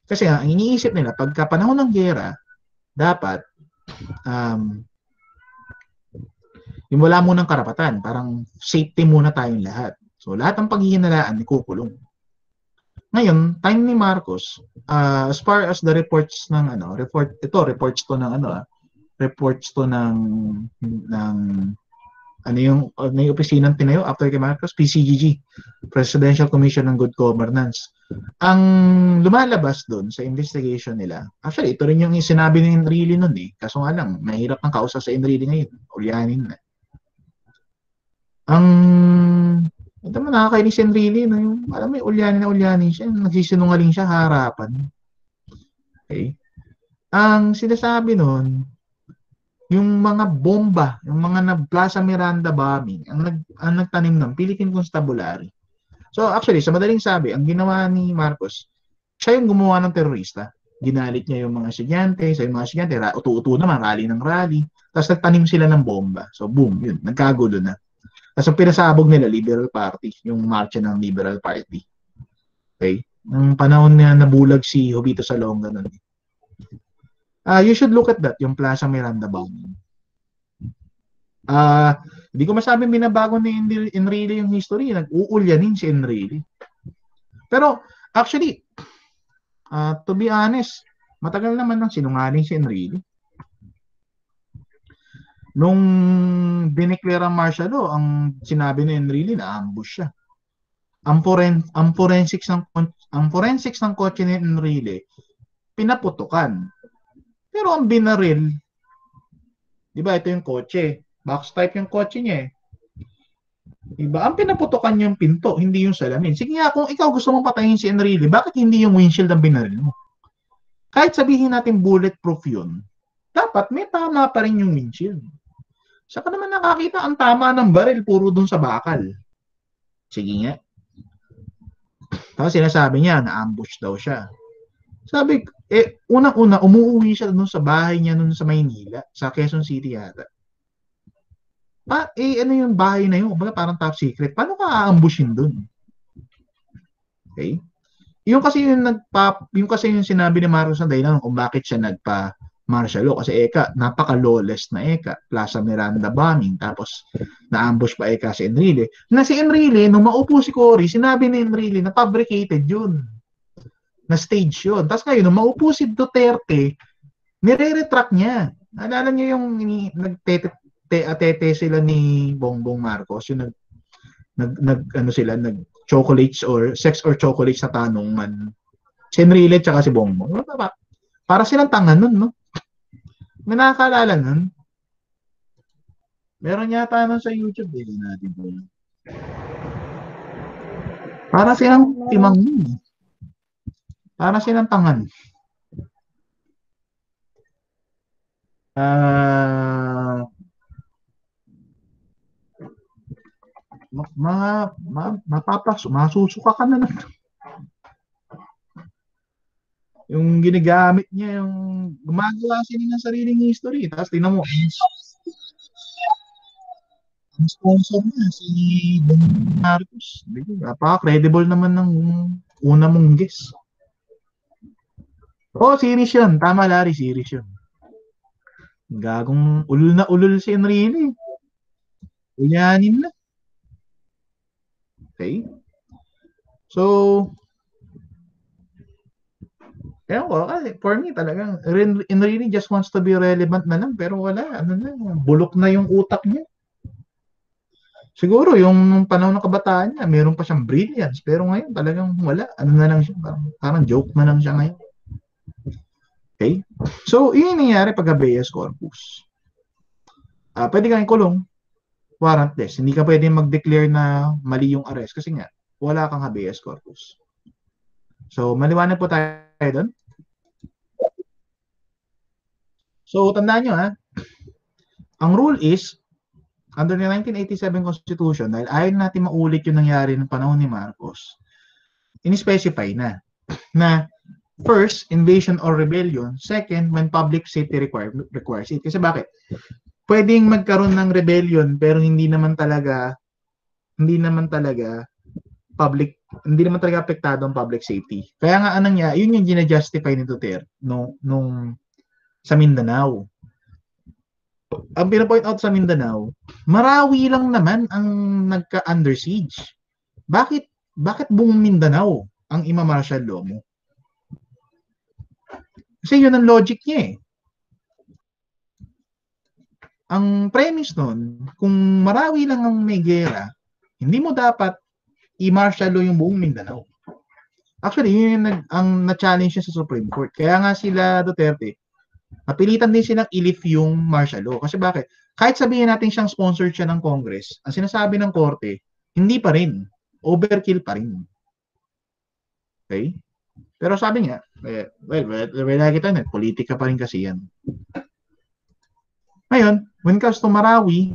Kasi nga, ang iniisip nila, pagka panahon ng giyera, dapat, yung wala munang karapatan, parang safety muna tayong lahat. So, lahat ng paghihinalaan, ikukulong. Ngayon, time ni Marcos, as far as the reports ng reports to ng yung opisinang tinayo after kay Marcos, PCGG, Presidential Commission on Good Governance. Ang lumalabas doon sa investigation nila, actually, ito rin yung sinabi ni Enrile noon eh. Kaso nga lang, mahirap ng kausap sa Enrile ngayon. Ulyanin na. Ito mo, nakakainis si Enrile. No? Yung, alam mo, ulyanin siya. Nagsisinungaling siya harapan. Okay? Ang sinasabi noon, yung mga bomba, yung mga Plaza Miranda bombing, ang nagtanim ng Philippine Constabulary. So actually, sa madaling sabi, ang ginawa ni Marcos, siya yung gumawa ng terorista. Ginalit niya yung mga estudyante, sa yung mga estudyante, utu-utu naman, rally ng rally, tapos nagtanim sila ng bomba. So boom, yun, nagkagulo na. Tapos ang pinasabog nila, Liberal Party, yung marcha ng Liberal Party. Okay? Nung panahon na nabulag si Jovito Salonga nun. You should look at that, yung Plaza Miranda bombing. Hindi ko masabing binabago ni Enrile yung history. Nag-uulyanin si Enrile. Pero, actually, to be honest, matagal naman nang sinungaling si Enrile. Nung dineclare ang martial law, ang sinabi ni Enrile na ambush siya. Ang forensics ng kotse ni Enrile, pinaputukan. Pero ang binaril, di ba, ito yung kotse. Box type yung kotse niya eh. Diba? Ang pinaputukan yung pinto, hindi yung salamin. Sige nga, kung ikaw gusto mong patayin si Enrile, bakit hindi yung windshield ang binaril mo? Kahit sabihin natin bulletproof yun, dapat may tama pa rin yung windshield. Saka naman nakakita ang tama ng baril, puro dun sa bakal. Sige nga. Tapos sinasabi niya, na-ambush daw siya. Sabi, unang-una, umuwi siya dun sa bahay niya nun sa Maynila, sa Quezon City yata. Ano yung bahay na yun? Parang top secret. Paano ka aambushin dun? Okay? Yung kasi yung sinabi ni Marcos na dahilan kung bakit siya nagpa-martial law. Kasi napaka-lawless na Plaza Miranda bombing. Tapos, na-ambush pa si Enrile. Na si Enrile, nung maupo si Cory, sinabi ni Enrile na fabricated yun. Na stage yun. Tapos ngayon, nung maupo si Duterte, nire-retract niya. Alala niyo yung nagtete sila ni Bongbong Marcos, yung chocolates or sex or chocolates na tanungan. Si Enrile tsaka si Bongbong. Para silang tanga nun, no? May nakakaalala nun? Meron yata nun sa YouTube, natin po. Para silang timang nun. Para silang tangan. Masusuka ka na lang. Yung ginagamit niya, yung gumagawa sila ng sariling history. Tapos tingnan mo, ang sponsor niya, si Bongbong Marcos. Napaka-credible naman ng una mong guess. Series yun. Tama, Larry, series yun. Gagong ulul na ulul si Enrile. Ulyanin na. Okay? So, for me talagang, Enrile just wants to be relevant na lang, pero wala, bulok na yung utak niya. Siguro, yung panahon ng kabataan niya, meron pa siyang brilliance, pero ngayon talagang wala, na lang siya, parang joke na lang siya ngayon. Okay? So, yun yung nangyari pag habeas corpus. Pwede kang ikulong, warrantless. Hindi ka pwede mag-declare na mali yung arrest kasi nga, wala kang habeas corpus. So, maliwanag po tayo doon. So, tandaan nyo ang rule is, under the 1987 Constitution, dahil ayaw natin maulit yung nangyari ng panahon ni Marcos, in-specify na first, invasion or rebellion. Second, when public safety requires it. Kasi bakit? Pwedeng magkaroon ng rebellion pero hindi naman talaga apektado ang public safety. Kaya nga niya, yun yung gina-justify ni Duterte nung sa Mindanao. Ang pina-point out sa Mindanao, Marawi lang naman ang nagka-under siege. Bakit buong Mindanao ang ima-martial law mo? Kasi yun ang logic niya Ang premise nun, kung Marawi lang ang may gera, hindi mo dapat i-martial law yung buong Mindanao. Actually, yun ang na-challenge niya sa Supreme Court. Kaya nga sila Duterte, napilitan din silang i-lift yung martial law. Kasi bakit? Kahit sabihin natin siyang sponsored siya ng Congress, ang sinasabi ng Korte, hindi pa rin. Overkill pa rin. Okay? Pero sabi niya, nakikita na, politika pa rin kasi yan. Ngayon, when it comes to Marawi,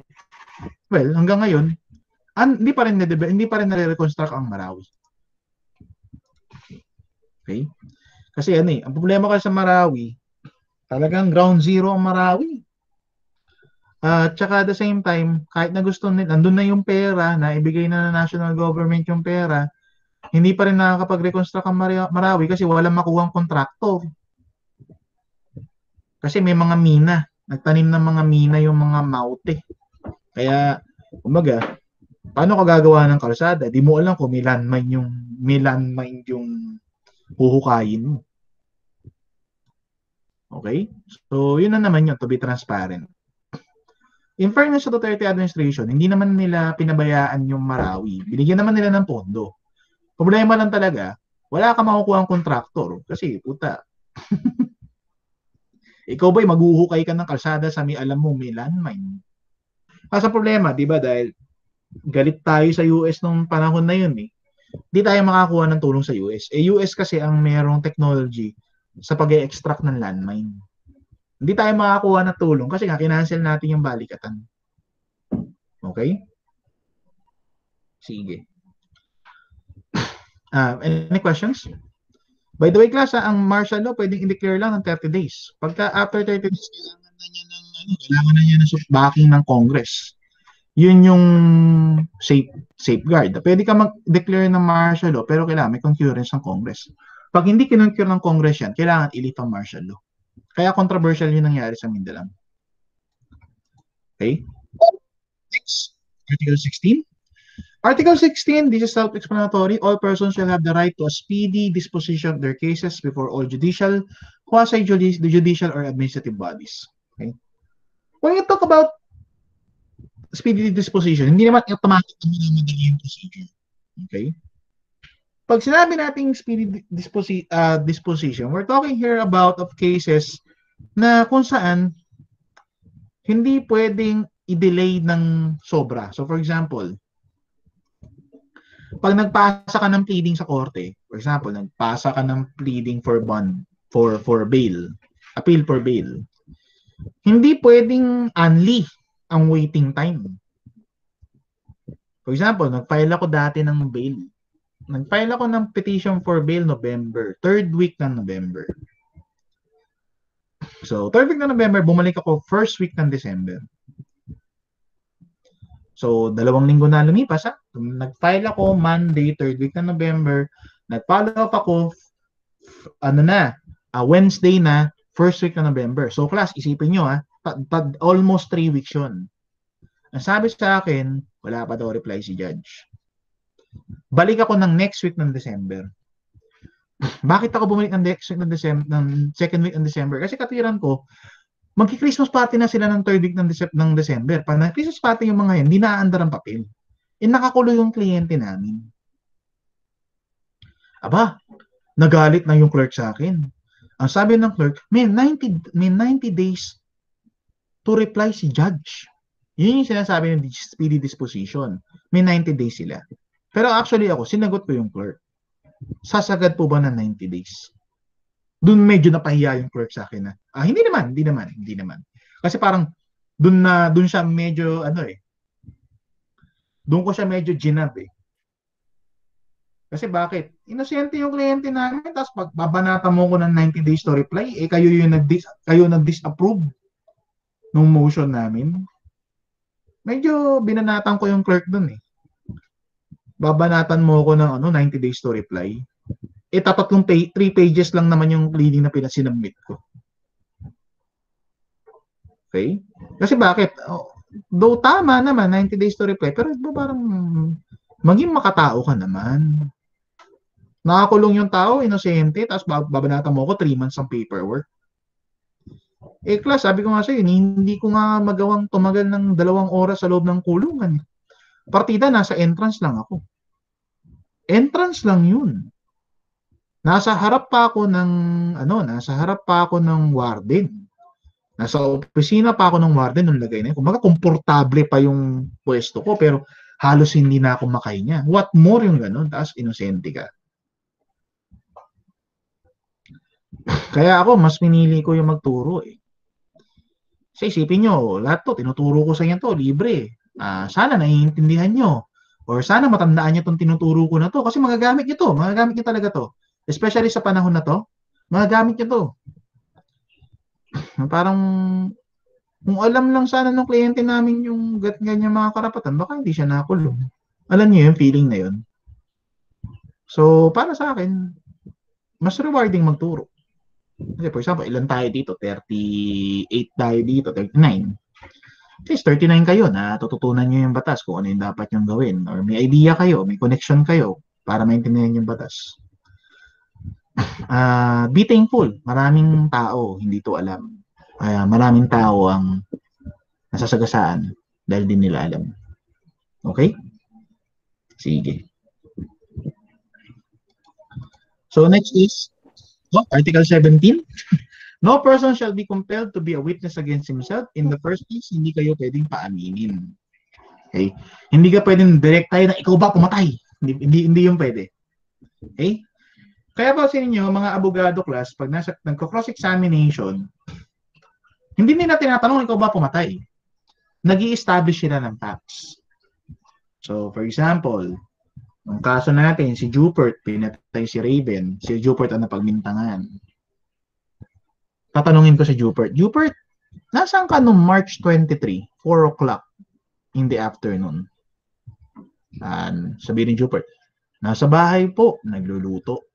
hanggang ngayon, hindi pa rin nare-reconstruct ang Marawi. Okay? Kasi ang problema kasi sa Marawi, talagang ground zero ang Marawi. Tsaka at the same time, kahit na gusto nila, andun na yung pera, na ibigay na ng national government yung pera, hindi pa rin nakakapag-reconstruct ang Marawi kasi walang makuhang kontraktor. Kasi may mga mina. Nagtanim ng mga mina yung mga Maute. Kaya, kumbaga, paano ka gagawa ng kalsada? Di mo alam kung may landmine yung huhukayin mo. Okay? So, yun na naman yun, to be transparent. In fairness sa Duterte administration, hindi naman nila pinabayaan yung Marawi. Binigyan naman nila ng pondo. Problema lang talaga, wala ka makukuha ang kontraktor. Kasi, puta, ikaw ba'y maghuhukay ka ng kalsada sa may alam mo may landmine? Sa problema, di ba, dahil galit tayo sa US nung panahon na yun eh. Di tayo makakuha ng tulong sa US. US kasi ang merong technology sa pag-extract ng landmine. Hindi tayo makakuha ng tulong kasi nga kinancel natin yung balikatan. Okay? Sige. Any questions? By the way, class, ang martial law pwedeng i-declare lang ng 30 days. Pagka after 30 days, kailangan na niya ng backing ng Congress. Yun yung safeguard. Pwede ka mag-declare ng martial law pero kailangan may concurrence ng Congress. Pag hindi kinuncure ng Congress yan, kailangan i-lift ang martial law. Kaya controversial yung nangyari sa Mindanao. Okay? Next, Article 16. Article 16, this is self-explanatory. All persons shall have the right to a speedy disposition of their cases before all judicial, quasi-judicial, or administrative bodies. Okay? When you talk about speedy disposition, hindi naman automatic na madali yung procedure. Okay? Pag sinabi nating speedy disposition, we're talking here about of cases na kung saan hindi pwedeng i-delay ng sobra. So for example, pag nagpasa ka ng pleading sa korte, for example, nagpasa ka ng pleading for bond, for bail, appeal for bail, hindi pwedeng only ang waiting time. For example, nag-file ako dati ng bail. Nag-file ako ng petition for bail November, third week ng November. So, third week ng November, bumalik ako first week ng December. So, 2 linggo na lumipas. Nag-file ako Monday, third week ng November. Nag-follow up ako, Wednesday na, first week ng November. So, class, isipin nyo, almost 3 weeks yun. Ang sabi sa akin, wala pa daw reply si judge. Balik ako ng next week ng December. Bakit ako bumalik ng next week ng December, ng second week ng December? Kasi katiran ko, magki-Christmas party na sila ng third week ng December. Pag nag-Christmas party yung mga yan, hindi naaandar ang papel. Nakakulo yung kliyente namin. Aba, nagalit na yung clerk sa akin. Ang sabi ng clerk, may 90 days to reply si judge. Yun yung sinasabi ng speedy disposition. May 90 days sila. Pero actually ako, sinagot ko yung clerk. Sasagad po ba ng 90 days? Doon medyo napahiya yung clerk sa akin na, hindi naman. Kasi parang, doon siya medyo, doon ko siya medyo ginab eh. Kasi bakit? Inosente yung kliyente namin, tapos pagbabanata mo ko ng 90 days to reply, kayo yung nag-disapprove nung motion namin. Medyo binanatan ko yung clerk doon eh. Babanatan mo ko ng 90 days to reply. 3 pages lang naman yung pleading na pinasinubmit ko. Okay? Kasi bakit? Though tama naman, 90 days to reply, pero parang maging makatao ka naman. Nakakulong yung tao, inosente, tapos babanatan mo ko 3 months ang paperwork. Class, sabi ko nga sa'yo, hindi ko nga magawang tumagal ng 2 oras sa loob ng kulungan. Partida, nasa entrance lang ako. Entrance lang yun. Nasa harap pa ako ng warden. Nasa opisina pa ako ng warden nung lagay na yun. Kumbaga, komportable pa yung pwesto ko, pero halos hindi na ako makahinga. What more yung ganun, tapos inosente ka. Kaya ako, mas pinili ko yung magturo eh. Kasi isipin nyo, lahat to, tinuturo ko sa inyo to, libre. Sana naiintindihan nyo. Or sana matandaan nyo itong tinuturo ko na to. Kasi magagamit nyo to. Magagamit nyo talaga to. Especially sa panahon na to. Magagamit nyo to. Parang Kung alam lang sana ng kliyente namin yung ganyan mga karapatan, baka hindi siya nakulong. Alam niyo yung feeling na yun? So, para sa akin, mas rewarding magturo. Kasi for example, ilan tayo dito? 38 tayo dito, 39. At least 39 kayo na tututunan nyo yung batas kung ano yung dapat yung gawin. Or may idea kayo, may connection kayo para maintindihan yung batas. Be thankful. Maraming tao hindi to alam. Maraming tao ang nasasagasaan dahil din nila alam. Okay? Sige. So next is Article 17. No person shall be compelled to be a witness against himself. In the first place, hindi kayo pwedeng paaminin. Okay? Hindi ka pwedeng direct tayo na ikaw ba pumatay. Hindi yung pwede. Okay? Kaya pa sa inyo, mga abogado class, pag nagko-cross-examination, hindi nila tinatanong ikaw ba pumatay. Nag-i-establish sila ng facts. So, for example, ang kaso natin, si Jupert, pinatay si Raven. Si Jupert ang napagmintangan. Tatanungin ko si Jupert, Jupert, nasaan ka nung March 23, 4 o'clock in the afternoon? Sabihin ni Jupert, nasa bahay po, nagluluto.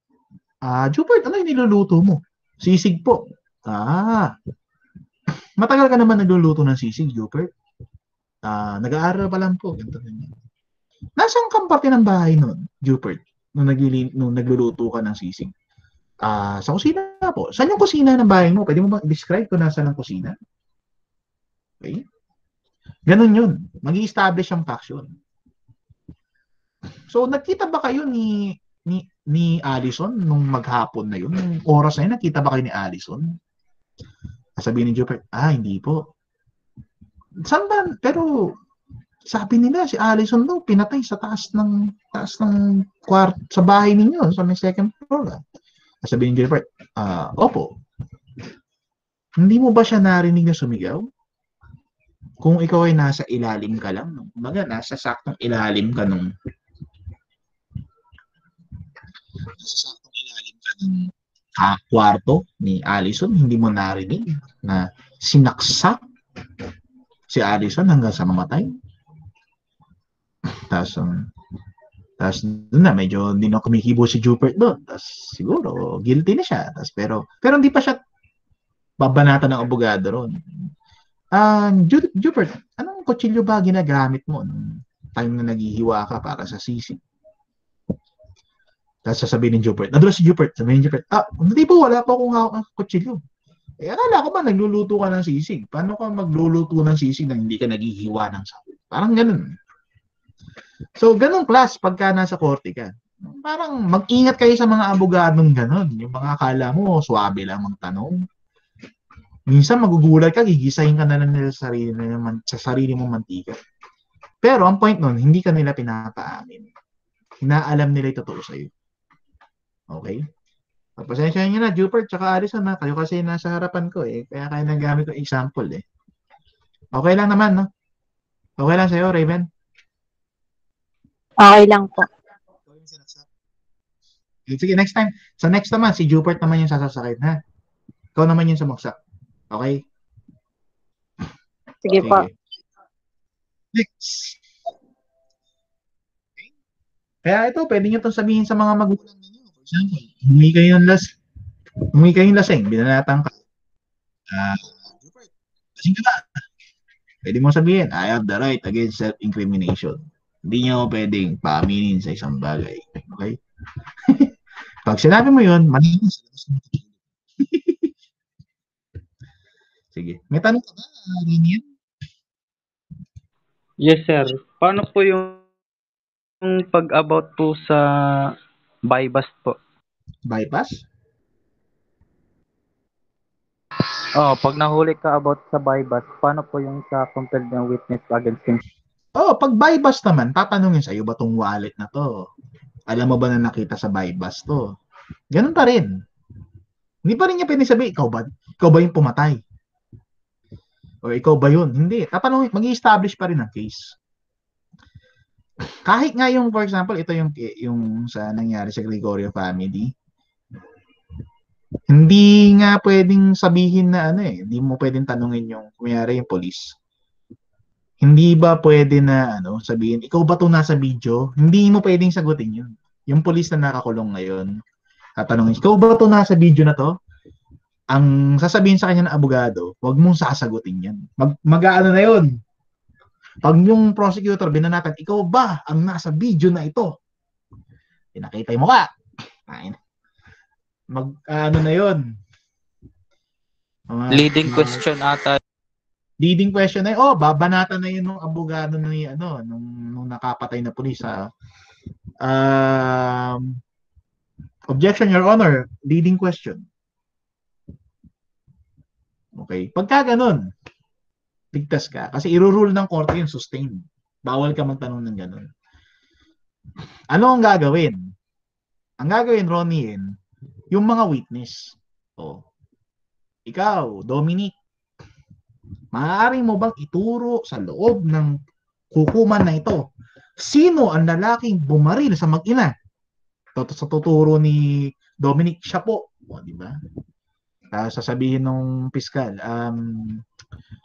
Jupert, ano yung niluluto mo? Sisig po. Matagal ka naman nagluluto ng sisig, Jupert? Nag-aaral pa lang po. Nasaan kang parte ng bahay nun, Jupert, nung nagluluto ka ng sisig? Sa kusina po. Saan yung kusina ng bahay mo? Pwede mo ba describe kung nasaan ang kusina? Okay? Ganun yun. Mag-i-establish ang faction. So, nagkita ba kayo ni Allison nung maghapon na yun? Nung oras na yun, nagkita ba kayo ni Allison? Sabihin ni Jupiter, hindi po. Saan ba? Pero, sabi nila, si Allison daw, pinatay sa taas ng kwarto, sa bahay ninyo, sa may second floor. Sabihin ni Jupiter, opo. Hindi mo ba siya narinig na sumigaw? Kung ikaw ay nasa ilalim ka lang, kumbaga nasa saktong ilalim ka nung kwarto ni Allison, hindi mo narinig na sinaksak si Allison hanggang sa mamatay. Tapos doon na medyo hindi na kumikibo si Jupiter doon. Tapos siguro guilty na siya. Tapos pero hindi pa siya babanatan ng abogado ron. Jupiter, anong kutsilyo ba ginagamit mo nung time na naghihiwa ka para sa sisig? Tapos sasabihin ni Jupiter, nadulas si Jupiter, sabihin ni Jupiter, hindi po, wala pa akong hawak ng kutsilyo. Akala ko ba nagluluto ka ng sisig? Paano ka magluluto ng sisig na hindi ka naghihiwa ng sahog? Parang ganun. So, ganun class pagka nasa korte ka. Parang mag-ingat kayo sa mga abogadong ganun. Yung mga akala mo, swabe lang magtanong. Minsan magugulat ka, gigisahin ka na lang nila sa sarili mong mantika. Pero ang point nun, hindi ka nila pinapaamin. Inaalam nila yung totoo sa'yo. Okay? Pasensya nyo na, Jupiter, tsaka Allison, kayo kasi nasa harapan ko kaya kayo nagamit ko example Okay lang naman, no? Okay lang sa'yo, Raven? Okay lang po. Sige, next time. Sa next naman, si Jupiter naman yung sasasakit, ha? Ikaw naman yung sumaksak. Okay? Sige po. Next. Kaya ito, pwede nyo itong sabihin sa mga magulang ninyo. For example, humingi kayong lasing, binanatang ka. Jupiter, lasing ka ba? Pwede mo sabihin, I have the right against self-incrimination. Hindi nyo pwedeng paaminin sa isang bagay. Okay? Pag sinabi mo yun, malinis sa labas mo. Sige. May tanong ka ba, Rinian? Yes, sir. Paano po yung pag-about po sa bypass po? Bypass? Pag nahuli ka about sa bypass, paano po yung sa compelled ng witness against him? Pag bypass naman, tatanungin sa'yo ba tong wallet na to? Alam mo ba na nakita sa bypass to? Ganun pa rin. Hindi pa rin niya pwede sabihin, ikaw ba yung pumatay? O ikaw ba yun? Hindi. Tatanungin, mag-i-establish pa rin ang case. Kahit nga yung, for example, ito yung sa nangyari sa Gregorio family, Hindi nga pwedeng sabihin na hindi mo pwedeng tanungin yung, kunyari yung police. Hindi ba pwede na sabihin, ikaw ba 'tong nasa video? Hindi mo pwedeng sagutin yun. Yung police na nakakulong ngayon, tatanungin, ikaw ba 'tong nasa video na to? Ang sasabihin sa kanya ng abogado, wag mong sasagutin yan. Mag-aano na yun. Pag yung prosecutor binanatan, ikaw ba ang nasa video na ito? Pinakita mo ka. Ano na yun. Leading question ata. Leading question na yun. Babanatan na yun ng abogado nung nakapatay na pulis. Objection, Your Honor. Leading question. Okay. Pagka ganun, ligtas ka. Kasi irurule ng korte yung sustained. Bawal ka magtanong ng ganun. Ano ang gagawin? Ang gagawin, Ronnie, yung mga witness. Ikaw, Dominic, maaari mo bang ituro sa loob ng hukuman na ito? Sino ang lalaking bumaril sa mag-ina? Sa tuturo ni Dominic, siya po. Di ba? Sasabihin ng piskal,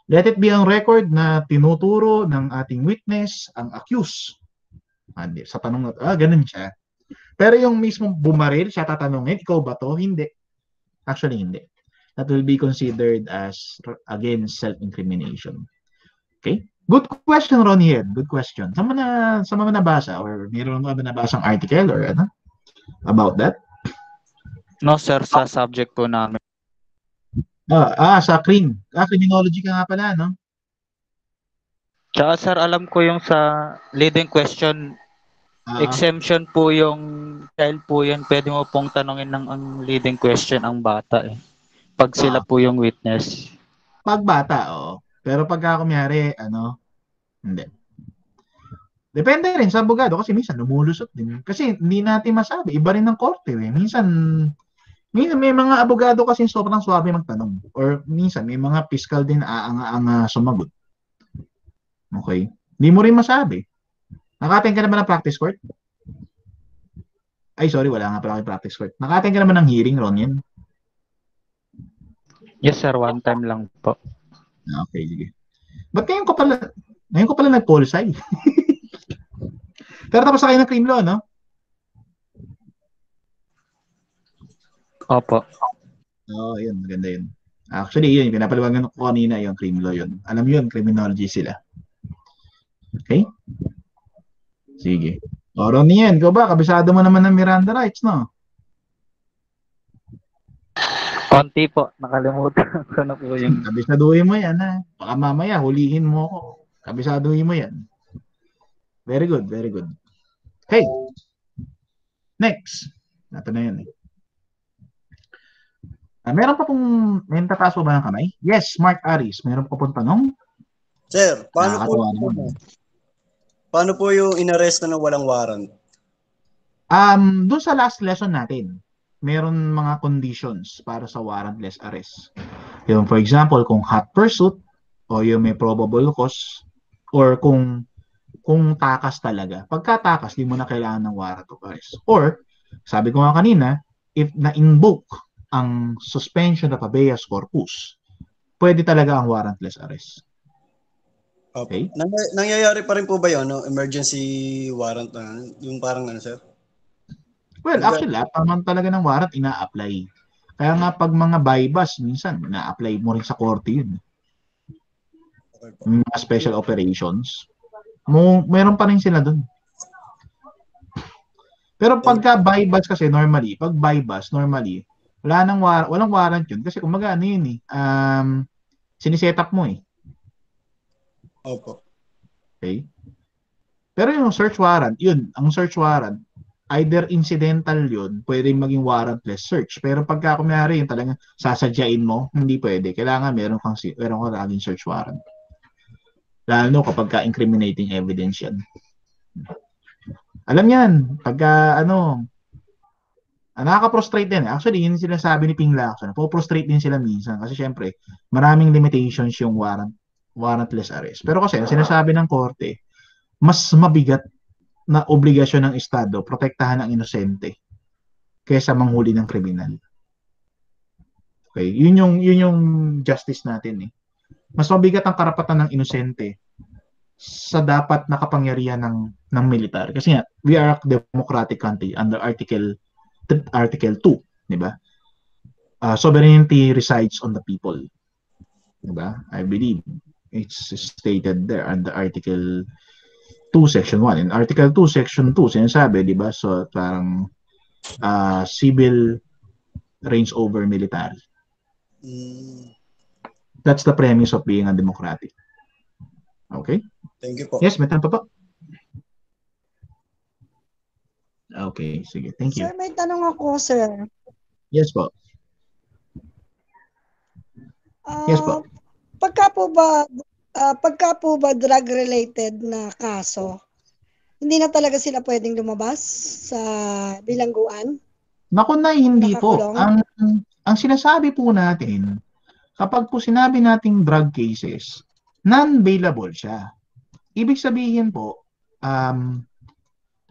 let it be on record na tinuturo ng ating witness ang accused. Sa tanong na ganun siya. Pero yung mismo bumaril, siya tatanungin, ikaw ba to? Hindi. Actually, hindi. That will be considered as, again, self-incrimination. Okay? Good question, Ronnie. Good question. Saan mo nabasa? Or mayroon mo ba nabasang article or about that? No, sir, sa subject po namin. Sa criminology ka nga pala, no? Tsaka, sir, alam ko yung sa leading question, exemption po yung child po yan. Pwede mo pong tanongin ng ang leading question ang bata Pag sila po yung witness. Pag bata, Pero pagka kunyari, hindi. Depende rin sa abogado kasi minsan lumulusot din. Kasi hindi natin masabi. Iba rin ng korte. Minsan may mga abogado kasi sobrang swabe magtanong. Or minsan may mga fiscal din aanga sumagot. Okay? Hindi mo rin masabi. Naka-attend ka naman ng practice court? Ay, sorry, wala nga pala kayo practice court. Naka-attend ka naman ng hearing, Ronnie? Yes, sir. One time lang po. Okay, sige. Ba't ngayon ko pala nag-polsay? Pero tapos na kayo ng cream law, no? Opo. Yun. Maganda yun. Actually, yun. Pinapaliwagan ko kanina yung cream law yun. Alam yun, criminology sila. Okay? Sige. Ronnie yan. Ikaw ba? Kabisado mo naman ng Miranda rights, no? Konti po. Nakalimutan ko na po yung... Kabisaduhin mo yan, ha? Baka mamaya, hulihin mo ako. Kabisaduhin mo yan. Very good, very good. Okay. Next. Ito na yun, meron pa pong, may tataas po ba ng kamay? Yes, Mark Aris. Meron pa pong tanong? Sir, paano po yung inaresto na walang warrant? Doon sa last lesson natin, meron mga conditions para sa warrantless arrest. Yung for example, kung hot pursuit o yung may probable cause or kung takas talaga. Pagka takas, di mo na kailangan ng warrant of arrest. Or, sabi ko nga kanina, if na-invoke ang suspension of habeas corpus, pwede talaga ang warrantless arrest. Okay? Nangyayari pa rin po ba yun, no? Emergency warrant yung parang sir? Well, actually, lahat naman talaga ng warrant ina-apply. Kaya nga pag mga bypass, minsan, ina-apply mo rin sa korte yun. Mga special operations, meron pa rin sila dun. Pero pagka bypass kasi normally, walang warrant yun. Kasi kumaga yun siniset up mo Opo. Okay? Pero yung search warrant, ang search warrant, either incidental yun, pwede maging warrantless search. Pero pagka kumayari yung talagang sasadyain mo, hindi pwede. Kailangan meron kang laging search warrant. Lalo kapag ka-incriminating evidence yan. Alam yan, pagka nakaka-prostrate din. Actually, yun sila sabi ni Ping Lacson. Po-prostrate din sila minsan kasi syempre, maraming limitations yung warrantless arrest. Pero kasi, ang sinasabi ng korte, mas mabigat na obligasyon ng Estado protektahan ang inosente kaysa manghuli ng kriminal. Okay? Yun yung justice natin eh. Mas mabigat ang karapatan ng inosente sa dapat na kapangyarihan ng militar. Kasi nga, we are a democratic country under Article 2, di ba? Sovereignty resides on the people. Di ba? I believe it's stated there under Article 2, Section 1. In Article 2, Section 2, sinasabi, di ba? So, parang civil reigns over military. That's the premise of being a democratic. Okay? Thank you po. Yes, may tanong pa po? Okay, sige. Thank you. Sir, may tanong ako, sir. Yes po. Yes po. Pagka po ba drug-related na kaso, hindi na talaga sila pwedeng lumabas sa bilangguan? Naku na, hindi po. Nakakulong? Ang sinasabi po natin, kapag po sinabi nating drug cases, non-bailable siya. Ibig sabihin po,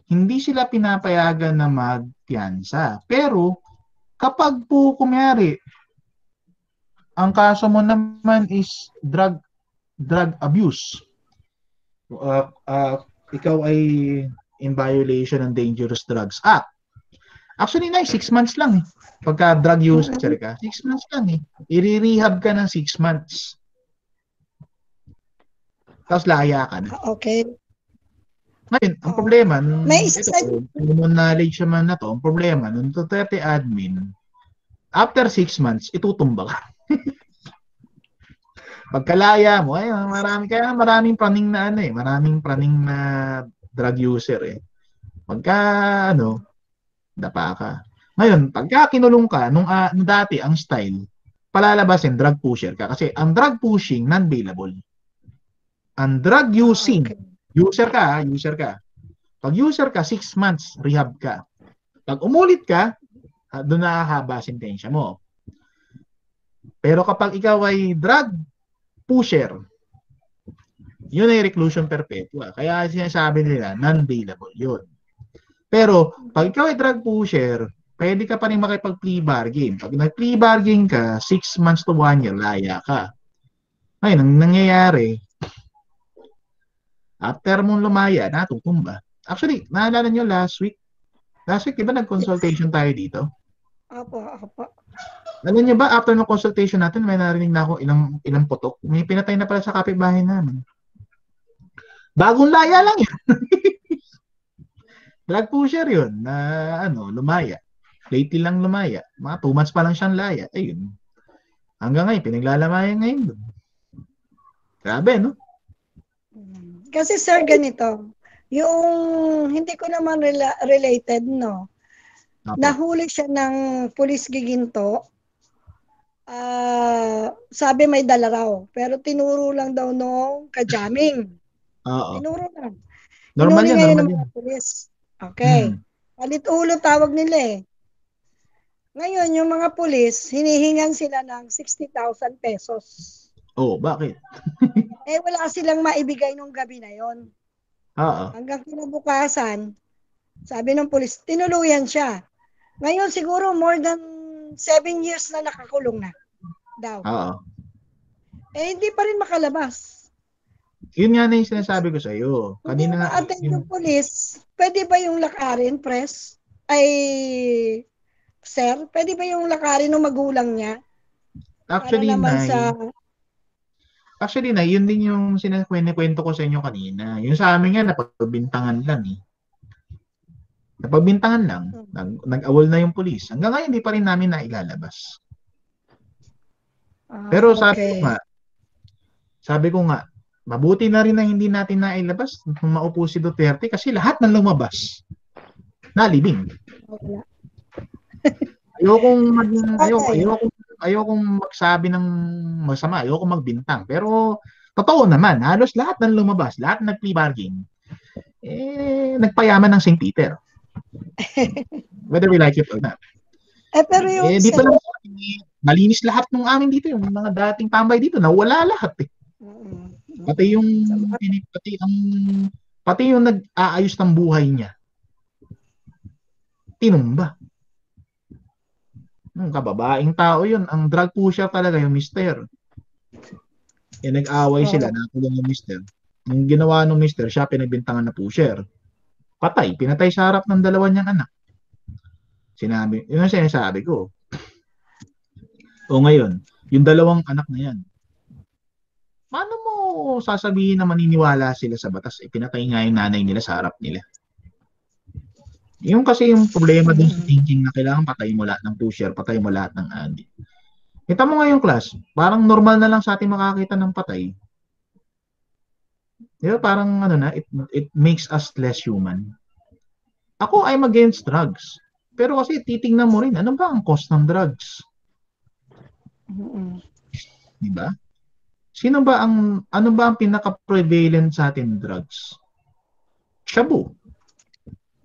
hindi sila pinapayagan na magpiyansa. Pero, kapag po kumyari, ang kaso mo naman is drug abuse, ikaw ay in violation ng Dangerous Drugs Act. Actually, 6 months lang eh. Pagka drug user ka, 6 months lang eh. I-rehab ka ng 6 months. Tapos laya ka na. Okay. Ngayon, ang problema, May ito, isa- kung knowledge naman na to, ang problema, nung Duterte admin, after 6 months, itutumba ka. Pagkalaya mo, ay, maraming praning na maraming praning na drug user eh. Pagka, dapa ka. Ngayon, pagka kinulong ka, nung dati, ang style, palalabasin, drug pusher ka. Kasi ang drug pushing, non-bailable. Ang drug using, user ka. Pag user ka, 6 months, rehab ka. Pag umulit ka, doon nakahaba sentensya mo. Pero kapag ikaw ay drug pusher, yun ay reclusion perpetua. Kaya sinasabi nila, non-bailable yun. Pero, pag ikaw ay drug pusher, pwede ka pa rin makipag-plea bargain. Pag nag-plea bargain ka, 6 months to 1 year, laya ka. Ngayon, ang nangyayari, after mong lumaya, natutumba. Actually, naalala nyo last week, di ba nag-consultation tayo dito? Apo. Alam niyo ba, after ng consultation natin, may narinig na ako ilang putok. May pinatay na pala sa kapitbahay namin. Bagong laya lang yan. Drug pusher yun na lumaya. Lately lang lumaya. Mga 2 months pa lang siyang laya. Ayun. Hanggang ngayon, pinaglalamayan ngayon doon. Grabe, no? Kasi sir, ganito. Yung hindi ko naman related, no? Apo. Nahuli siya ng pulis giginto. Sabi may dala raw. Pero tinuro lang daw nung kajaming. Oo. Tinuro lang. Normal Hinuli yan, ngayon normal ng yan. mga pulis. Okay. Palit-ulo tawag nila eh. Ngayon, yung mga pulis, hinihingan sila ng 60,000 pesos. Oh, bakit? Eh, wala silang maibigay nung gabi na yon. Oo. Hanggang kinabukasan, sabi ng pulis, tinuluyan siya. Ngayon, siguro more than 7 years na nakakulong na daw. Oo. Eh, hindi pa rin makalabas. Yun nga na yung sinasabi ko sa iyo. Hindi Kanina nga, ma-attend yung pulis, pwede ba yung lakarin, press? Sir, pwede ba yung lakarin ng magulang niya? actually, Para naman Actually, yun din yung kwento ko sa inyo kanina. Yung sa amin nga, napagbintangan lang eh. Napagbintangan lang. Nag-awol na yung pulis. Hanggang ngayon, hindi pa rin namin nailalabas. Pero sabi ko nga, mabuti na rin na hindi natin nailabas kung maupo si Duterte kasi lahat ng lumabas nalibing. Ayokong magsabi ng masama, ayokong magbintang. Pero totoo naman, halos lahat ng lumabas, lahat ng nag-plea bargain, nagpayaman ng St. Peter. Whether we like it or not. pero yung Di pa lang, malinis lahat ng amin dito, yung mga dating tambay dito, nawala lahat eh. Pati yung nag-aayos ng buhay niya. Tinumba. Kababaeng tao yun. Ang drug pusher talaga yung mister. Nag-away sila, nakulong yung mister. Ang ginawa ng mister, siya pinagbintangan na pusher. Pinatay sa harap ng dalawa niyang anak. Yun ang sinasabi ko. O ngayon, yung dalawang anak na yan, paano mo sasabihin na maniniwala sila sa batas? Pinatay nga yung nanay nila sa harap nila. Yung kasi yung problema dun sa thinking na kailangan patay mo lahat ng pusher, patay mo lahat ng addict. Kita mo nga yung class, parang normal na lang sa ating makakita ng patay. Di ba? Parang it makes us less human. Ako, I'm against drugs. Pero kasi titingnan mo rin, ano ba ang cost ng drugs? Di ba? Ano ba ang pinaka-prevalent sa atin drugs? Shabu.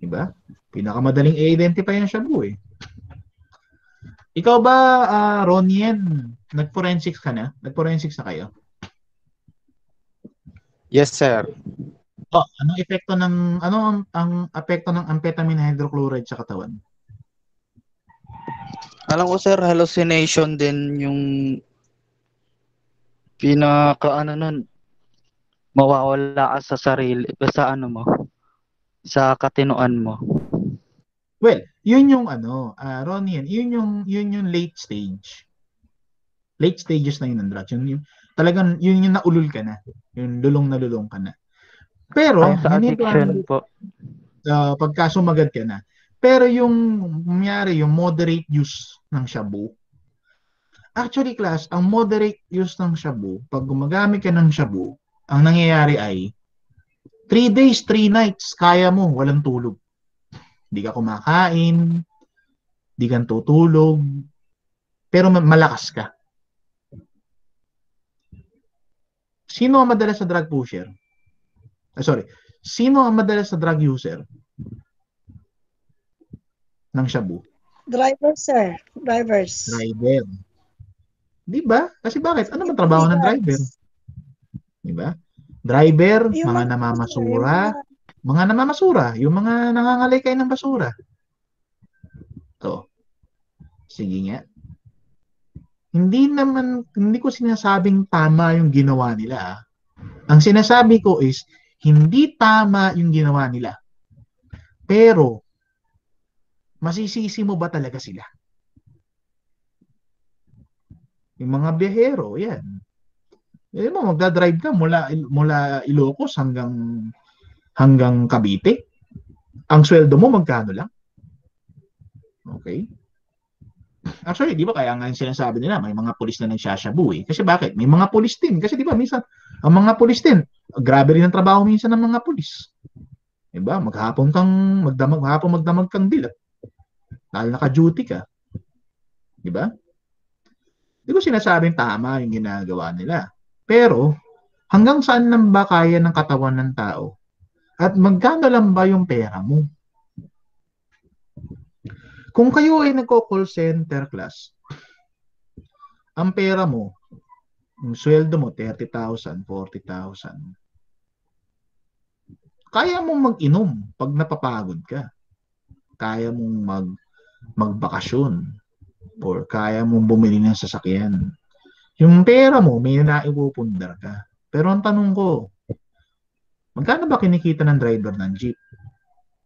Di ba? Pinakamadaling i-identify yung shabu eh. Ikaw ba, Ronien, nag-forensics ka na? Nag-forensics na kayo? Yes, sir. Anong epekto ang epekto ng amphetamine hydrochloride sa katawan? Alam ko, sir, hallucination din yung nun, mawawala ka sa sarili, sa sa katinoan mo. Well, yun yung Ronnie, yun yung late stage. Late stages na yun ng drugs. Talagang yun yung naulol ka na. Yung lulong na lulong ka na. Pero, sa addiction po. Pagka sumagad ka na. Pero yung moderate use ng shabu, actually class, ang moderate use ng shabu, pag gumagamit ka ng shabu, ang nangyayari ay 3 days, 3 nights, kaya mo, walang tulog. Di ka kumakain, di ka tutulog, pero malakas ka. Sino ang madalas sa drug pusher? Sino ang madalas sa drug user ng shabu? Driver, sir. Drivers. Driver. Di ba? Kasi bakit? Ano ba trabaho ng driver? Di ba? Driver, mga namamasura, yung mga nangangalikay ng basura. Sige nga. Hindi ko sinasabing tama yung ginawa nila. Ang sinasabi ko is, hindi tama yung ginawa nila. Pero, masisisi mo ba talaga sila? Yung mga biyahero, yan. Magdadrive ka mula Ilocos hanggang Cavite. Ang sweldo mo, magkano lang? Okay? Actually, di ba kaya nga sinasabi nila, may mga pulis na nagsashabu eh. Kasi bakit? May mga pulis din. Kasi di ba, minsan, ang mga pulis din, grabe rin ang trabaho minsan ng mga pulis. Di ba? Maghapon magdamag kang dilat. Dahil naka-duty ka. Di ba? Di ko sinasabing tama yung ginagawa nila. Pero, hanggang saan lang ba kaya ng katawan ng tao? At magkano lang ba yung pera mo? Kung kayo ay nagko-call center class, ang pera mo, yung sweldo mo, 30,000, 40,000. Kaya mong mag-inom pag napapagod ka. Kaya mong magbakasyon or kaya mong bumili ng sasakyan. Yung pera mo, may naipupundar ka. Pero ang tanong ko, magkano ba kinikita ng driver ng jeep?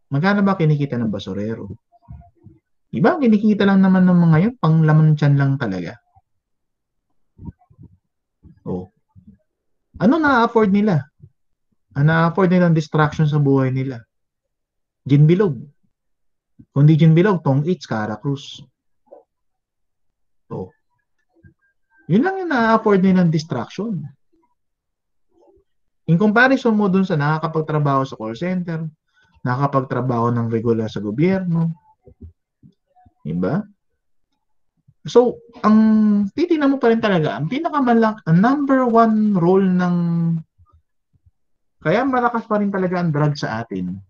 Magkano ba kinikita ng basurero? Iba, kinikita lang naman ng mga yun, pang laman tiyan lang talaga. Ano na-afford nila? Ang na-afford nilang distraction sa buhay nila? Gin bilog. Kung di gin bilog, tong eats, Cara Cruz. Yun lang yung na-afford nilang distraction. In comparison mo dun sa nakakapagtrabaho sa call center, nakakapagtrabaho ng regular sa gobyerno, diba? So, ang titingnan mo pa rin talaga, ang number one role ng kaya malakas pa rin talaga ang drug sa atin.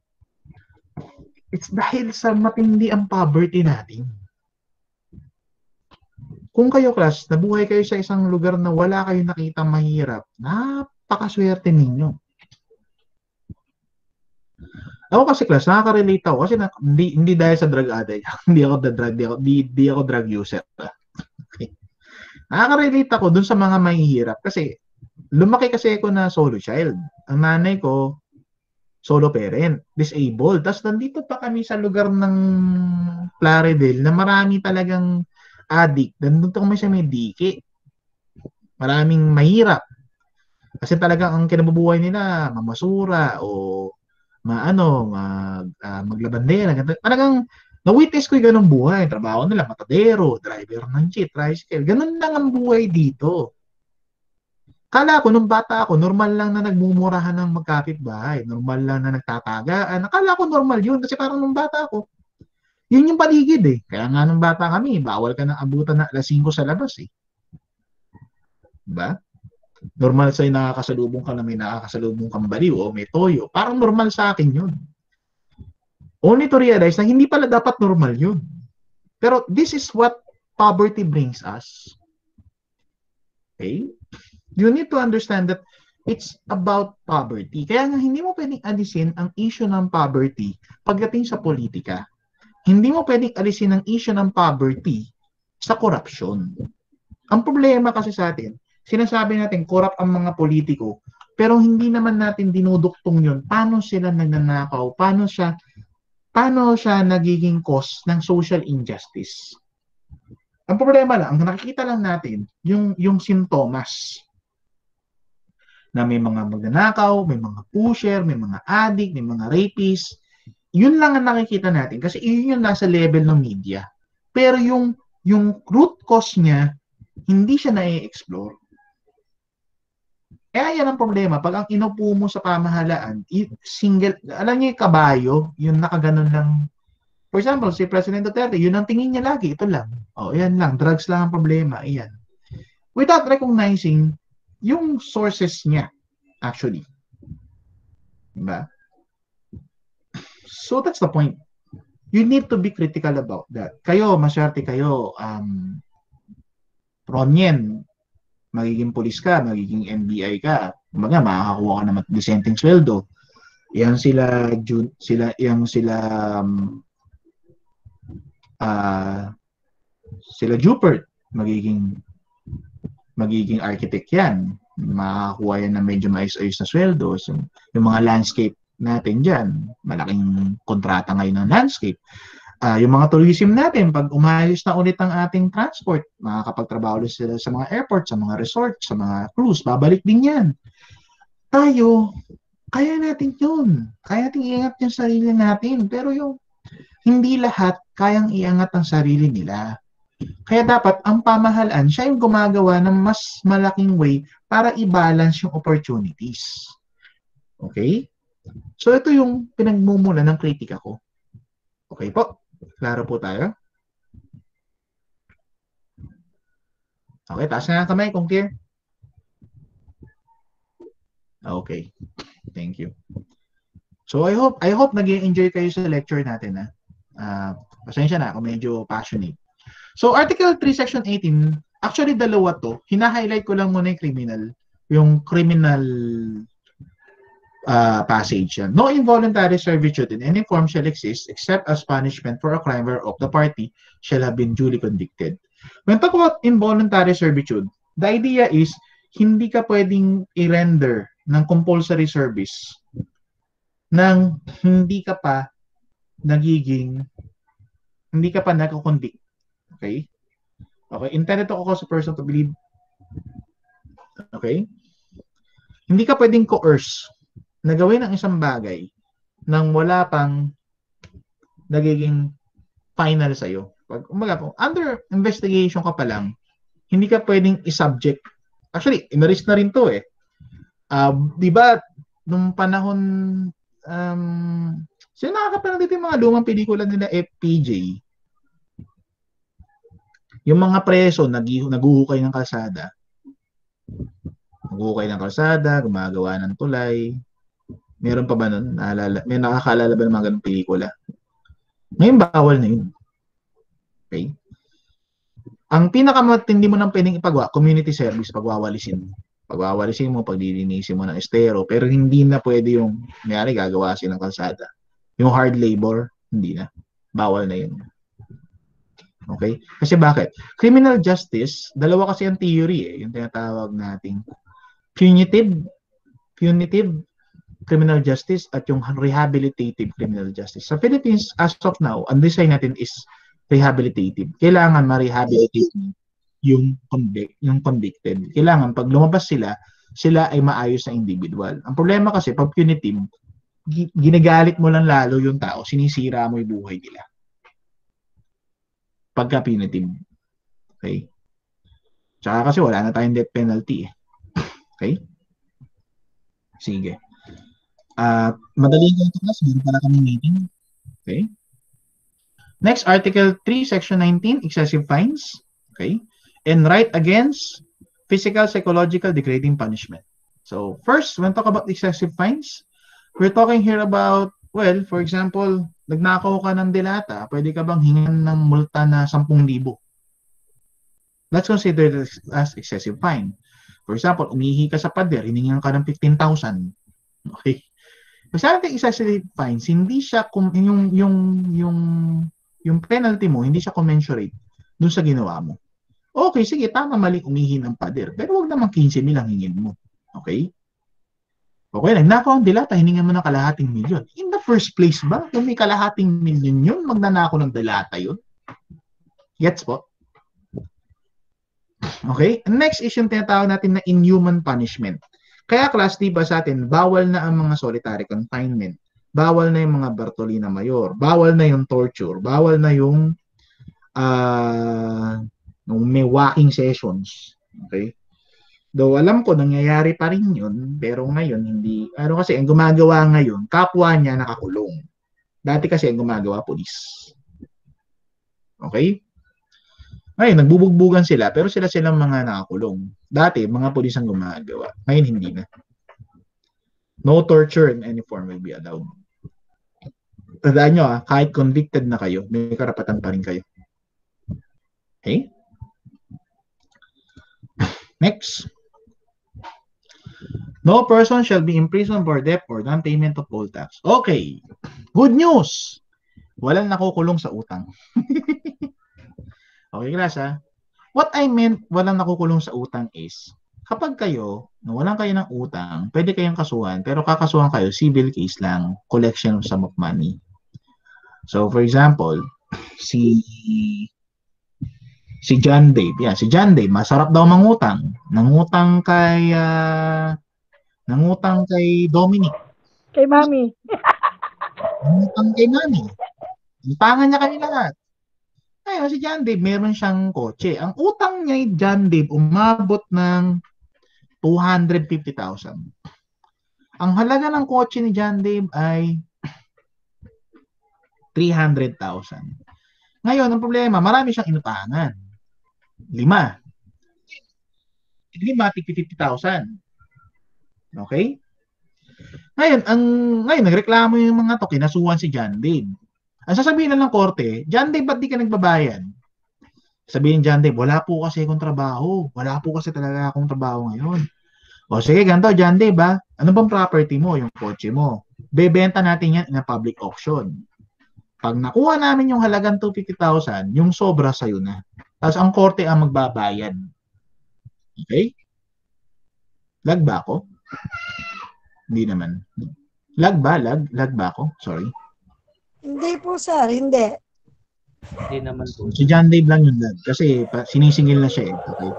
It's dahil sa matindi ang poverty natin. Kung kayo, class, nabuhay kayo sa isang lugar na wala kayo nakita mahirap, napakaswerte ninyo. Ako kasi class, nakaka-relate ako kasi hindi dahil sa drug addict. Hindi ako drug user. Okay. Nakaka-relate ako dun sa mga mahihirap kasi lumaki kasi ako na solo child. Ang nanay ko, solo parent, disabled. Tapos nandito pa kami sa lugar ng Plaridel na marami talagang addict. Nandito kami sa may diki. Maraming mahirap. Kasi talagang ang kinabubuhay nila, mamasura o maglabandera. Talagang na-witness ko yung ganung buhay. Trabaho nila, matadero, driver ng jeep, tricycle. Ganun lang ang buhay dito. Kala ko, nung bata ako, normal lang na nagmumurahan ng magkapitbahay. Normal lang na nagtatagaan. Akala ko normal yun kasi parang nung bata ako, yun yung paligid eh. Kaya nga nung bata kami, bawal ka ng abutan na alas 5 sa labas eh. Diba? Normal sa'yo nakakasalubong ka na may nakakasalubong kang baliw o may toyo. Parang normal sa akin yun. Only to realize na hindi pala dapat normal yun. Pero this is what poverty brings us. Okay? You need to understand that it's about poverty. Kaya nga hindi mo pwedeng alisin ang issue ng poverty pagdating sa politika. Hindi mo pwedeng alisin ang issue ng poverty sa korupsyon. Ang problema kasi sa atin, sinasabi natin corrupt ang mga politiko, pero hindi naman natin dinuduktong yun. Paano sila nagnanakaw? Paano siya nagiging cause ng social injustice? Ang problema lang, ang nakikita lang natin, yung sintomas na may mga magnanakaw, may mga pusher, may mga addict, may mga rapist. Yun lang ang nakikita natin kasi yun yung nasa level ng media. Pero yung root cause niya, hindi siya na-explore. Kaya yan ang problema. Pag ang inupo mo sa pamahalaan, alam niyo yung kabayo, yung nakaganon lang. For example, si President Duterte, yun ang tingin niya lagi, ito lang. Yan lang, drugs lang ang problema, iyan. Without recognizing yung sources niya, actually. Diba? So that's the point. You need to be critical about that. Kayo, maswerte kayo, Ronyen, magiging pulis ka, magiging NBI ka, kumbaga makakakuha ka ng disenteng sweldo. Yan sila Jupert, magiging architect yan. Makakakuha yan ng medyo maayos-ayos na sweldo. So, yung mga landscape natin dyan, malaking kontrata ngayon ng landscape. Yung mga tourism natin, pag umayos na ulit ang ating transport, makakapagtrabaho ulit sila sa mga airport, sa mga resort, sa mga cruise, babalik din yan. Tayo, kaya natin yun. Kaya natin iangat yung sarili natin. Pero yung hindi lahat kayang iangat ang sarili nila. Kaya dapat ang pamahalaan, siya yung gumagawa ng mas malaking way para i-balance yung opportunities. Okay? So ito yung pinagmumula ng kritika ko. Okay po? Klaro po tayo? Okay, taas na ang kamay kung clear. Okay. Thank you. So I hope nag-enjoy kayo sa lecture natin. Pasensya na ako, medyo passionate. So Article 3, Section 18, actually dalawa to. Hina-highlight ko lang muna yung criminal passage. No involuntary servitude in any form shall exist except as punishment for a crime whereof the party shall have been duly convicted. When talk about involuntary servitude, the idea is hindi ka pwedeng i-render ng compulsory service nang hindi ka pa nagko-convict. Okay? Okay, intended to cause a person to believe. Okay? Hindi ka pwedeng coerce na gawin ang isang bagay nang wala pang nagiging final sa'yo. Under investigation ka pa lang, hindi ka pwedeng i-subject. Actually, inaris na rin to eh. Di ba, nung panahon, sino nakakapanood dito yung mga lumang pelikula nila FPJ? Yung mga preso, naguhukay ng kalsada. Gumagawa ng tulay. Meron pa ba nun? May nakakaalala ba ng mga ganung pelikula? Ngayon, bawal na yun. Okay? Ang pinakamatindi mo nang pwedeng ipagawa, community service, pagwawalisin mo, pagdilinisin mo ng estero, pero hindi na pwede yung, mayari gagawa sila ng kalsada. Yung hard labor, hindi na. Bawal na yun. Okay? Kasi bakit? Criminal justice, dalawa kasi ang theory yung tinatawag nating punitive criminal justice at yung rehabilitative criminal justice. Sa Philippines, as of now, ang design natin is rehabilitative. Kailangan ma-rehabilitate yung convicted. Kailangan pag lumabas sila ay maayos na individual. Ang problema kasi pag punitive, ginagalit mo lang lalo yung tao, sinisira mo yung buhay nila. Pagka punitive. Okay? Tsaka kasi wala na tayong death penalty Okay? Sige. Madali ko ito class, meron pala kami meeting. Okay? Next, Article 3, Section 19, excessive fines. Okay? And right against physical, psychological, degrading punishment. So, first, when talk about excessive fines, we're talking here about, well, for example, nagnakaw ka ng delata, pwede ka bang hingan ng multa na 10,000? That's considered as excessive fine. For example, umihi ka sa pader, hiningan ka ng 15,000. Okay? Kasi ating excessive fines, hindi siya yung penalty mo, hindi siya commensurate dun sa ginawa mo. Okay, sige, tama, mali umihi ng pader. Pero wag naman 15,000 ang hingin mo. Okay? Okay, nagnakaw ang delata, hiningan mo ng kalahating milyon. In the first place ba, kung may kalahating milyon yun, magnanakaw ng delata yun? Gets po? Okay? Next is yung tinatawag natin na inhuman punishment. Kaya class, diba sa atin, bawal na ang mga solitary confinement. Bawal na yung mga Bartolina Mayor. Bawal na yung torture. Bawal na yung may walking sessions. Okay? Though alam ko, nangyayari pa rin yun, pero ngayon, hindi. Ano kasi, ang gumagawa ngayon, kapwa niya nakakulong. Dati kasi ang gumagawa, pulis. Okay? Ngayon, nagbubugbugan sila, pero silang mga nakakulong. Dati, mga pulis ang gumagawa. Ngayon, hindi na. No torture in any form will be allowed. Tandaan nyo, kahit convicted na kayo, may karapatan pa rin kayo. Okay? Next. No person shall be imprisoned for debt or non-payment of all tax. Okay. Good news! Walang nakukulong sa utang. Okay, class ha? What I meant, walang nakukulong sa utang is, kapag kayo, nawalan kayo ng utang, pwede kayong kasuhan, pero kakasuhan kayo, civil case lang, collection of sum of money. So, for example, si John Dave, si John Dave, masarap daw mangutang. Nangutang kay Dominic. Kay Mami. Nangutang kay Mami. Utangan niya kami lahat. Ngayon, si John Dave, meron siyang kotse. Ang utang niya ni John Dave, umabot ng 250,000. Ang halaga ng kotse ni John Dave ay 300,000. Ngayon, ang problema, marami siyang inutangan. 5, tig 50,000. Okay? Ngayon, nagreklamo yung mga to, kinasuhan si John Dave. Ang sasabihin lang ng korte, John Dave, ba't di ka nagbabayad? Sabihin John Dave, wala po kasi akong trabaho. Wala po kasi talaga akong trabaho ngayon. O sige, ganito, John Dave, ano bang property mo, yung kotse mo? Bebenta natin yan in a public auction. Pag nakuha namin yung halagang 250,000, yung sobra sa'yo na. Tapos ang korte ang magbabayad. Okay? Lag ba ako? Hindi naman. Lag ba ako? Sorry. Hindi po, sir. Hindi. Hindi naman po. Si John Dave lang yung lag. Kasi sinisingil na siya. Okay?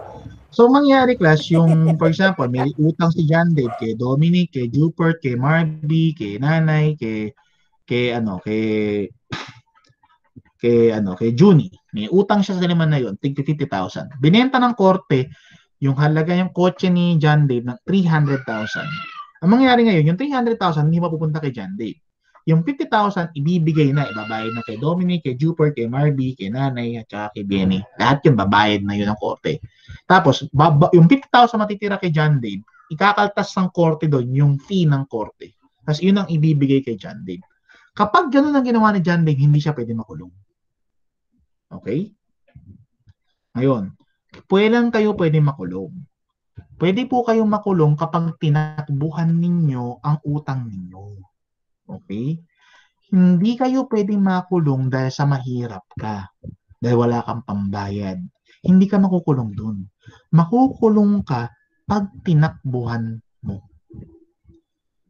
So, mangyari class, yung, for example, may utang si John Dave kay Dominic, kay Jupert, kay Marby, kay Nanay, kay Junie. May utang siya sa naman na yun, tig 50,000. Binenta ng korte yung halaga yung kotse ni John Dave ng 300,000. Ang mangyayari ngayon, yung 300,000 hindi mapupunta kay John Dave. Yung 50,000 ibibigay na, ibabayad na kay Dominic, kay Jupert, kay Marby, kay Nanay, at saka kay Benny. Lahat yun, babayad na yun ng korte. Tapos, yung 50,000 matitira kay John Dave, ikakaltas ng korte doon yung fee ng korte. Tapos yun ang ibibigay kay John Dave. Kapag ganun ang ginawa ni John Dave, hindi siya pwede makulong. Okay? Ngayon, lang kayo pwede makulong. Pwede po kayong makulong kapag tinakbuhan ninyo ang utang ninyo. Okay? hindi kayo pwedeng makulong dahil sa mahirap ka, dahil wala kang pambayad. Hindi ka makukulong dun. Makukulong ka pag tinakbuhan mo.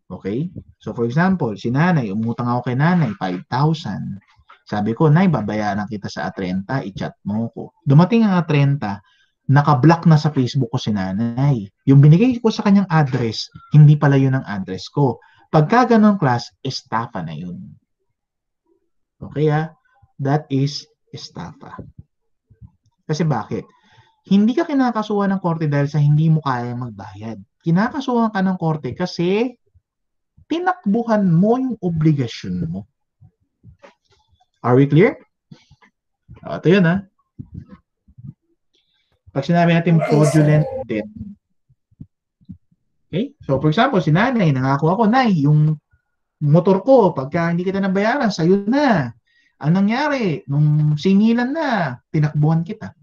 Okay? So for example, si nanay, umutang ako kay nanay, 5,000. Sabi ko, nay, babayaran kita sa A30, i-chat mo ko. Dumating ang A30, naka-block na sa Facebook ko si nanay. Yung binigay ko sa kanyang address, hindi pala yun ang address ko. Pagka ganun class, estafa na yun. Okay ha? That is estafa. Kasi bakit? Hindi ka kinakasuhan ng korte dahil sa hindi mo kaya magbayad. Kinakasuhan ka ng korte kasi tinakbuhan mo yung obligasyon mo. Are we clear? Ito yun ha. Pag sinabi natin fraudulent debt. Okay? So for example, si nanay, nangako ako, nay, yung motor ko, pagka hindi kita nabayaran, sa'yo na. Ang nangyari, nung singilan na, tinakbuhan kita.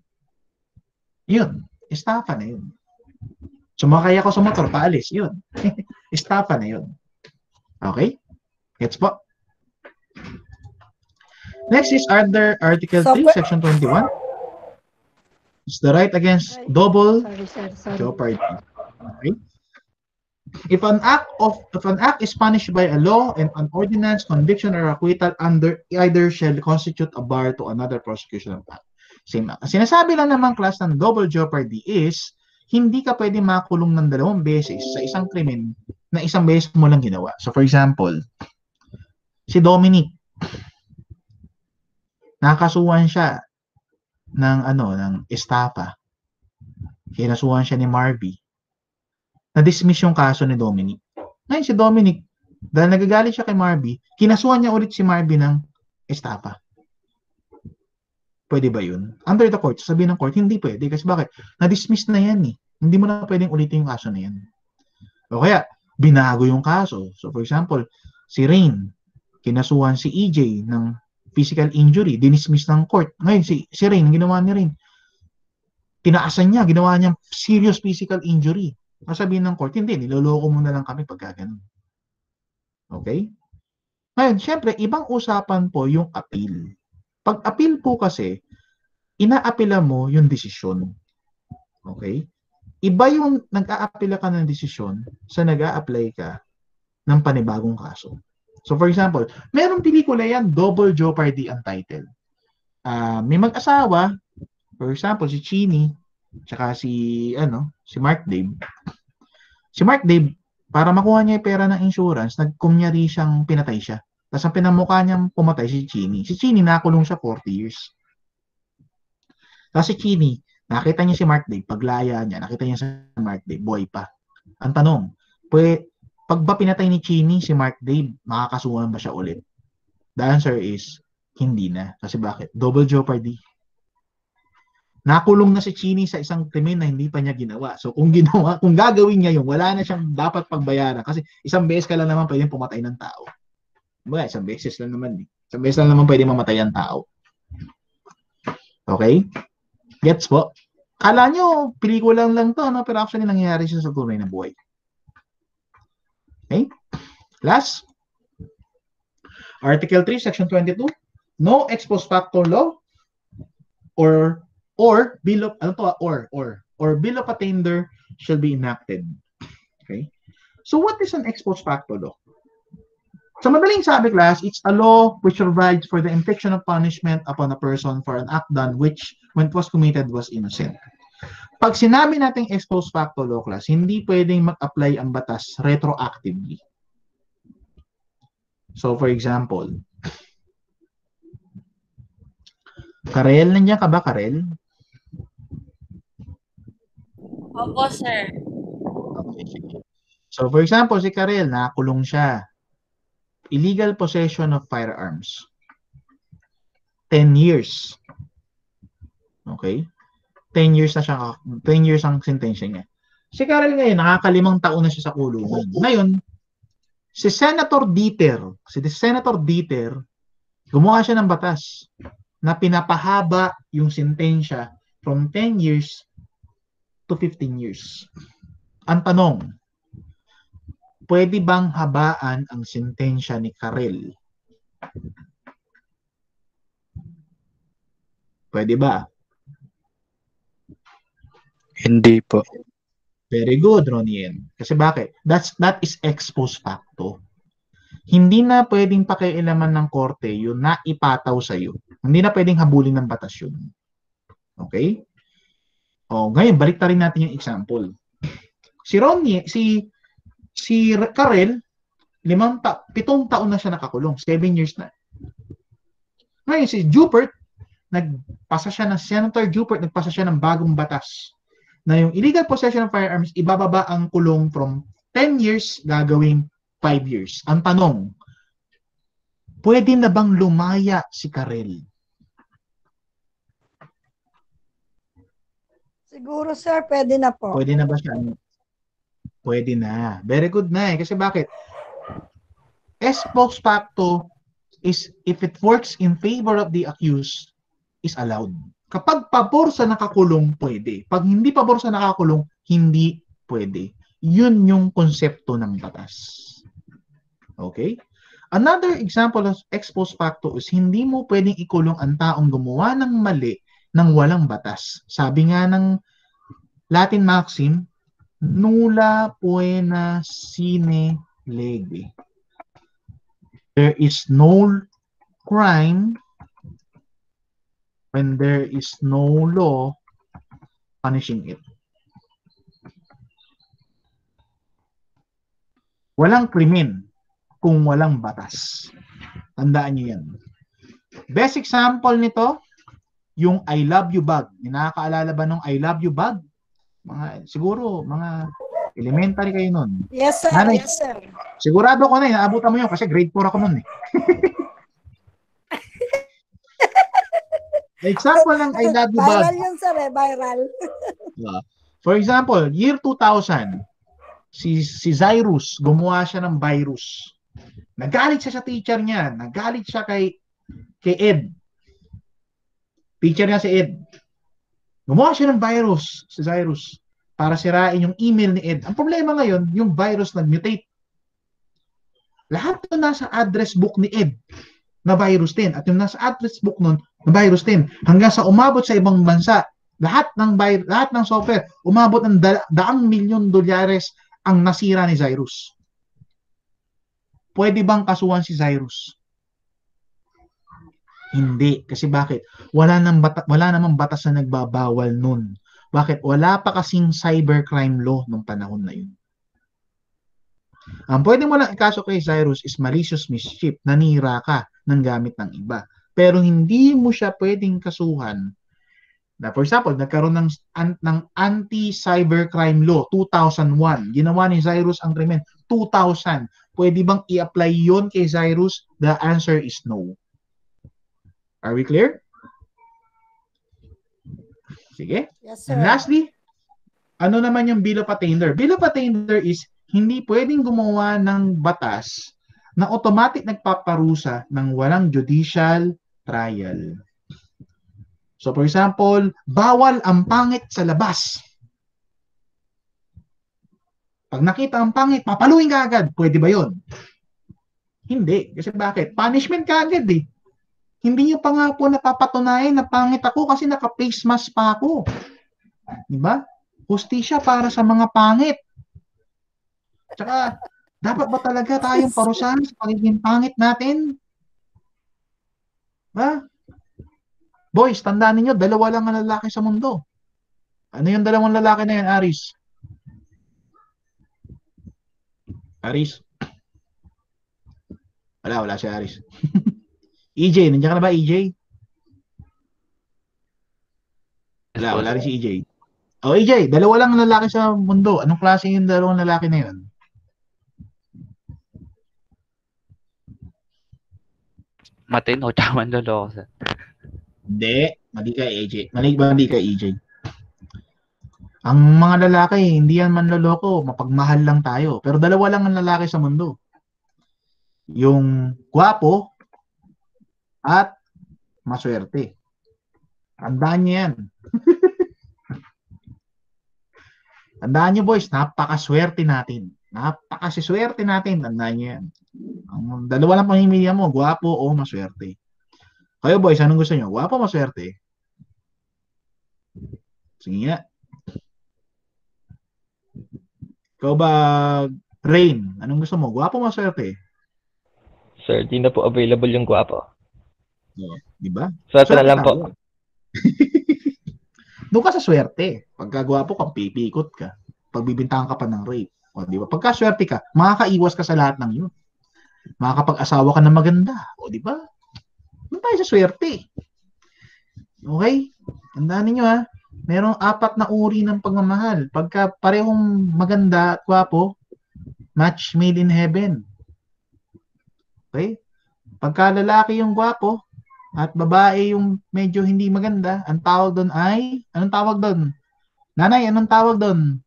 Yun. Estafa na yun. Sumakay ako sa motor, paalis. Yun. Estafa na yun. Okay? Gets po? Next is under Article 3, Section 21. It's the right against double jeopardy. Okay? If an act is punished by a law and an ordinance, conviction, or acquittal under either shall constitute a bar to another prosecution of act. Same act. Sinasabi lang naman class ng double jeopardy is hindi ka pwede makulong ng 2 beses sa isang krimen na isang beses mo lang ginawa. So for example, si Dominic, nakasuhan siya ng estafa. Kinasuhan siya ni Marvy. Na-dismiss yung kaso ni Dominic. Ngayon si Dominic, dahil nagagalit siya kay Marvy, kinasuhan niya ulit si Marvy ng estafa. Pwede ba yun? Under the court, sabihin ng court, hindi pwede. Kasi bakit? Na-dismiss na yan eh. Hindi mo na pwedeng ulitin yung kaso na yan. O kaya, binago yung kaso. So for example, si Rain, kinasuhan si EJ ng physical injury, dinismiss ng court. Ngayon, si Rain, ginawa ni Rain, tinaasan niya, ginawa niyang serious physical injury. Sabihin ng court, hindi, niloloko mo na lang kami pagka ganun. Okay? Ngayon, syempre, ibang usapan po yung appeal. Pag appeal po kasi, ina-appeala mo yung desisyon. Okay? Iba yung nag-a-appeala ka ng desisyon sa nag-a-apply ka ng panibagong kaso. So for example, merong pelikula yan, Double Jeopardy ang title. May mag-asawa, for example, si Chini, tsaka si Mark Dave. Si Mark Dave, para makuha niya yung pera ng insurance, nagkumyari siyang pinatay siya. Tapos ang pinamukha niyang pumatay si Chini. Si Chini, nakulong siya 40 years. Tapos si Chini, nakita niya si Mark Dave, paglaya niya, nakita niya si Mark Dave, buhay pa. Ang tanong, pag ba pinatay ni Chini si Mark Dave, makakasuhan ba siya ulit? The answer is, hindi na. Kasi bakit? Double jeopardy. Nakulong na si Chini sa isang krimen na hindi pa niya ginawa. So kung gagawin niya yun, wala na siyang dapat pagbayaran. Kasi isang beses ka lang naman pwedeng pumatay ng tao. Diba? Isang beses lang naman. Isang beses lang naman pwedeng mamatay ang tao. Okay? Gets po? Kala nyo, pelikula lang to, no? Pero actually nangyayari siya sa tunay na buhay. Okay? Last. Article 3, Section 22. No ex post facto law or bill of attainder shall be enacted. Okay? So what is an ex post facto law? Sa madaling sabi, class, it's a law which provides for the infliction of punishment upon a person for an act done which, when it was committed, was innocent. Pag sinabi natin ex post facto law, class, hindi pwedeng mag-apply ang batas retroactively. So, for example, Karel, nandiyan ka ba, Karel? Opo, sir. Okay. So, for example, si Karel, nakulong siya. Illegal possession of firearms. 10 years. Okay? 10 years na siya, 10 years ang sentensya niya. Si Karel ngayon, nakaka5 taon na siya sa kulungan. Ngayon, si Senator Dieter, gumawa siya ng batas na pinapahaba yung sentensya from 10 years to 15 years. Ang tanong, pwede bang habaan ang sentensya ni Karel Pwede ba? Hindi po. Very good, Ronien. Kasi bakit? That is ex post facto. Hindi na pwedeng pakialaman ng korte yun na ipataw sa iyo. Hindi na pwedeng habulin ng batas yun. Okay? O, ngayon balik rin natin yung example. Si Ronnie, si Karel, 7 taon na siya nakakulong, 7 years na. Ngayon si Jupert, Senator Jupert nagpasa siya ng bagong batas na yung illegal possession of firearms ibababa ang kulong from 10 years gagawing 5 years. Ang tanong, pwede na bang lumaya si Karel? Siguro, sir, pwede na po. Pwede na ba siya? Pwede na. Very good na eh. Kasi bakit? Ex post facto is if it works in favor of the accused is allowed. Kapag pabor sa nakakulong, pwede. Pag hindi pabor sa nakakulong, hindi pwede. Yun yung konsepto ng batas. Okay? Another example of ex post facto is hindi mo pwedeng ikulong ang taong gumawa ng mali ng walang batas. Sabi nga ng Latin maxim, nulla poena sine lege. There is no crime when there is no law punishing it. Walang krimen kung walang batas. Tandaan niyo yan. Best example nito, yung I love you bag. Nakakaalala ba nung I love you bag? Siguro, mga elementary kayo nun. Yes, sir. Nanay, Yes, sir. sigurado ko na naabutan mo yun kasi grade 4 ako nun eh. Example ng I love you bag. Viral yun, sir, eh. Viral. For example, year 2000, si Cyrus, gumawa siya ng virus. Nagalit siya sa teacher niya. Nagalit siya kay Ed. Teacher niya si Ed. Gumawa siya ng virus, si Cyrus, para sirain yung email ni Ed. Ang problema ngayon, yung virus nag-mutate. Lahat na nasa address book ni Ed na virus din. At yung nasa address book nun, na virus din. Hanggang sa umabot sa ibang bansa. Lahat ng software, umabot ng daang milyon dolyares ang nasira ni Cyrus. Pwede bang kasuhan si Cyrus? Hindi. Kasi bakit? Wala namang batas na nagbabawal nun. Bakit? Wala pa kasing cybercrime law nung panahon na yun. Ang pwede mo lang ikaso kay Cyrus is malicious mischief. Nanira ka ng gamit ng iba. Pero hindi mo siya pwedeng kasuhan. Na, for example, nagkaroon ng anti-cybercrime law 2001. Ginawa ni Cyrus ang krimen 2000. Pwede bang i-apply yon kay Cyrus? The answer is no. Are we clear? Sige. Yes, sir. And lastly, ano naman yung bill of attainder? Bill of attainder is hindi pwedeng gumawa ng batas na automatic nagpaparusa ng walang judicial trial. So for example, bawal ang pangit sa labas. Pag nakita ang pangit, papaluin ka agad. Pwede ba yun? Hindi. Kasi bakit? Punishment ka agad eh. Hindi nyo pa nga po napapatunayan na pangit ako kasi naka-face mask pa ako. Diba? Hustisya para sa mga pangit. Tsaka, dapat ba talaga tayong parusahan sa pagiging pangit natin? Ha? Boys, tandaan ninyo, 2 lang ang lalaki sa mundo. Ano yung 2 lalaki na yan, Aris? Aris? Wala si Aris. EJ, nandiyan ka na ba, EJ? Wala rin si EJ. Oh, EJ, 2 lang ang lalaki sa mundo. Anong klase yung 2 lalaki na yun? Matino, tsaka manloloko, sir. Hindi. Mali ka, EJ. Mali ka, EJ. Ang mga lalaki, hindi yan manloloko. Mapagmahal lang tayo. Pero 2 lang ang lalaki sa mundo. Yung gwapo at maswerte. Tandaan niyo yan. Tandaan niyo, boys, napakaswerte natin. Napakasiswerte natin. Tandaan niyo yan. Ang dalawa lang pamimili mo, gwapo o maswerte. Kayo boys, anong gusto niyo? Gwapo o maswerte? Sige nga. Ikaw ba, Rain? Anong gusto mo? Gwapo o maswerte? Sir, di na po available yung gwapo. Di ba? Swerte na lang po. tayo. Doon ka sa swerte. Pagka gwapo ka, pipikot ka. Pagbibintangan ka pa ng rape. O, di ba? Pagka swerte ka, makakaiwas ka sa lahat ng yun. Makakapag-asawa ka na maganda. O, di ba? Doon tayo sa swerte. Okay? Tandaan ninyo ha. Merong 4 na uri ng pagmamahal. Pagka parehong maganda at gwapo, match made in heaven. Okay? Pagka lalaki yung gwapo at babae yung medyo hindi maganda, ang tawag doon ay, anong tawag doon? Nanay, anong tawag doon?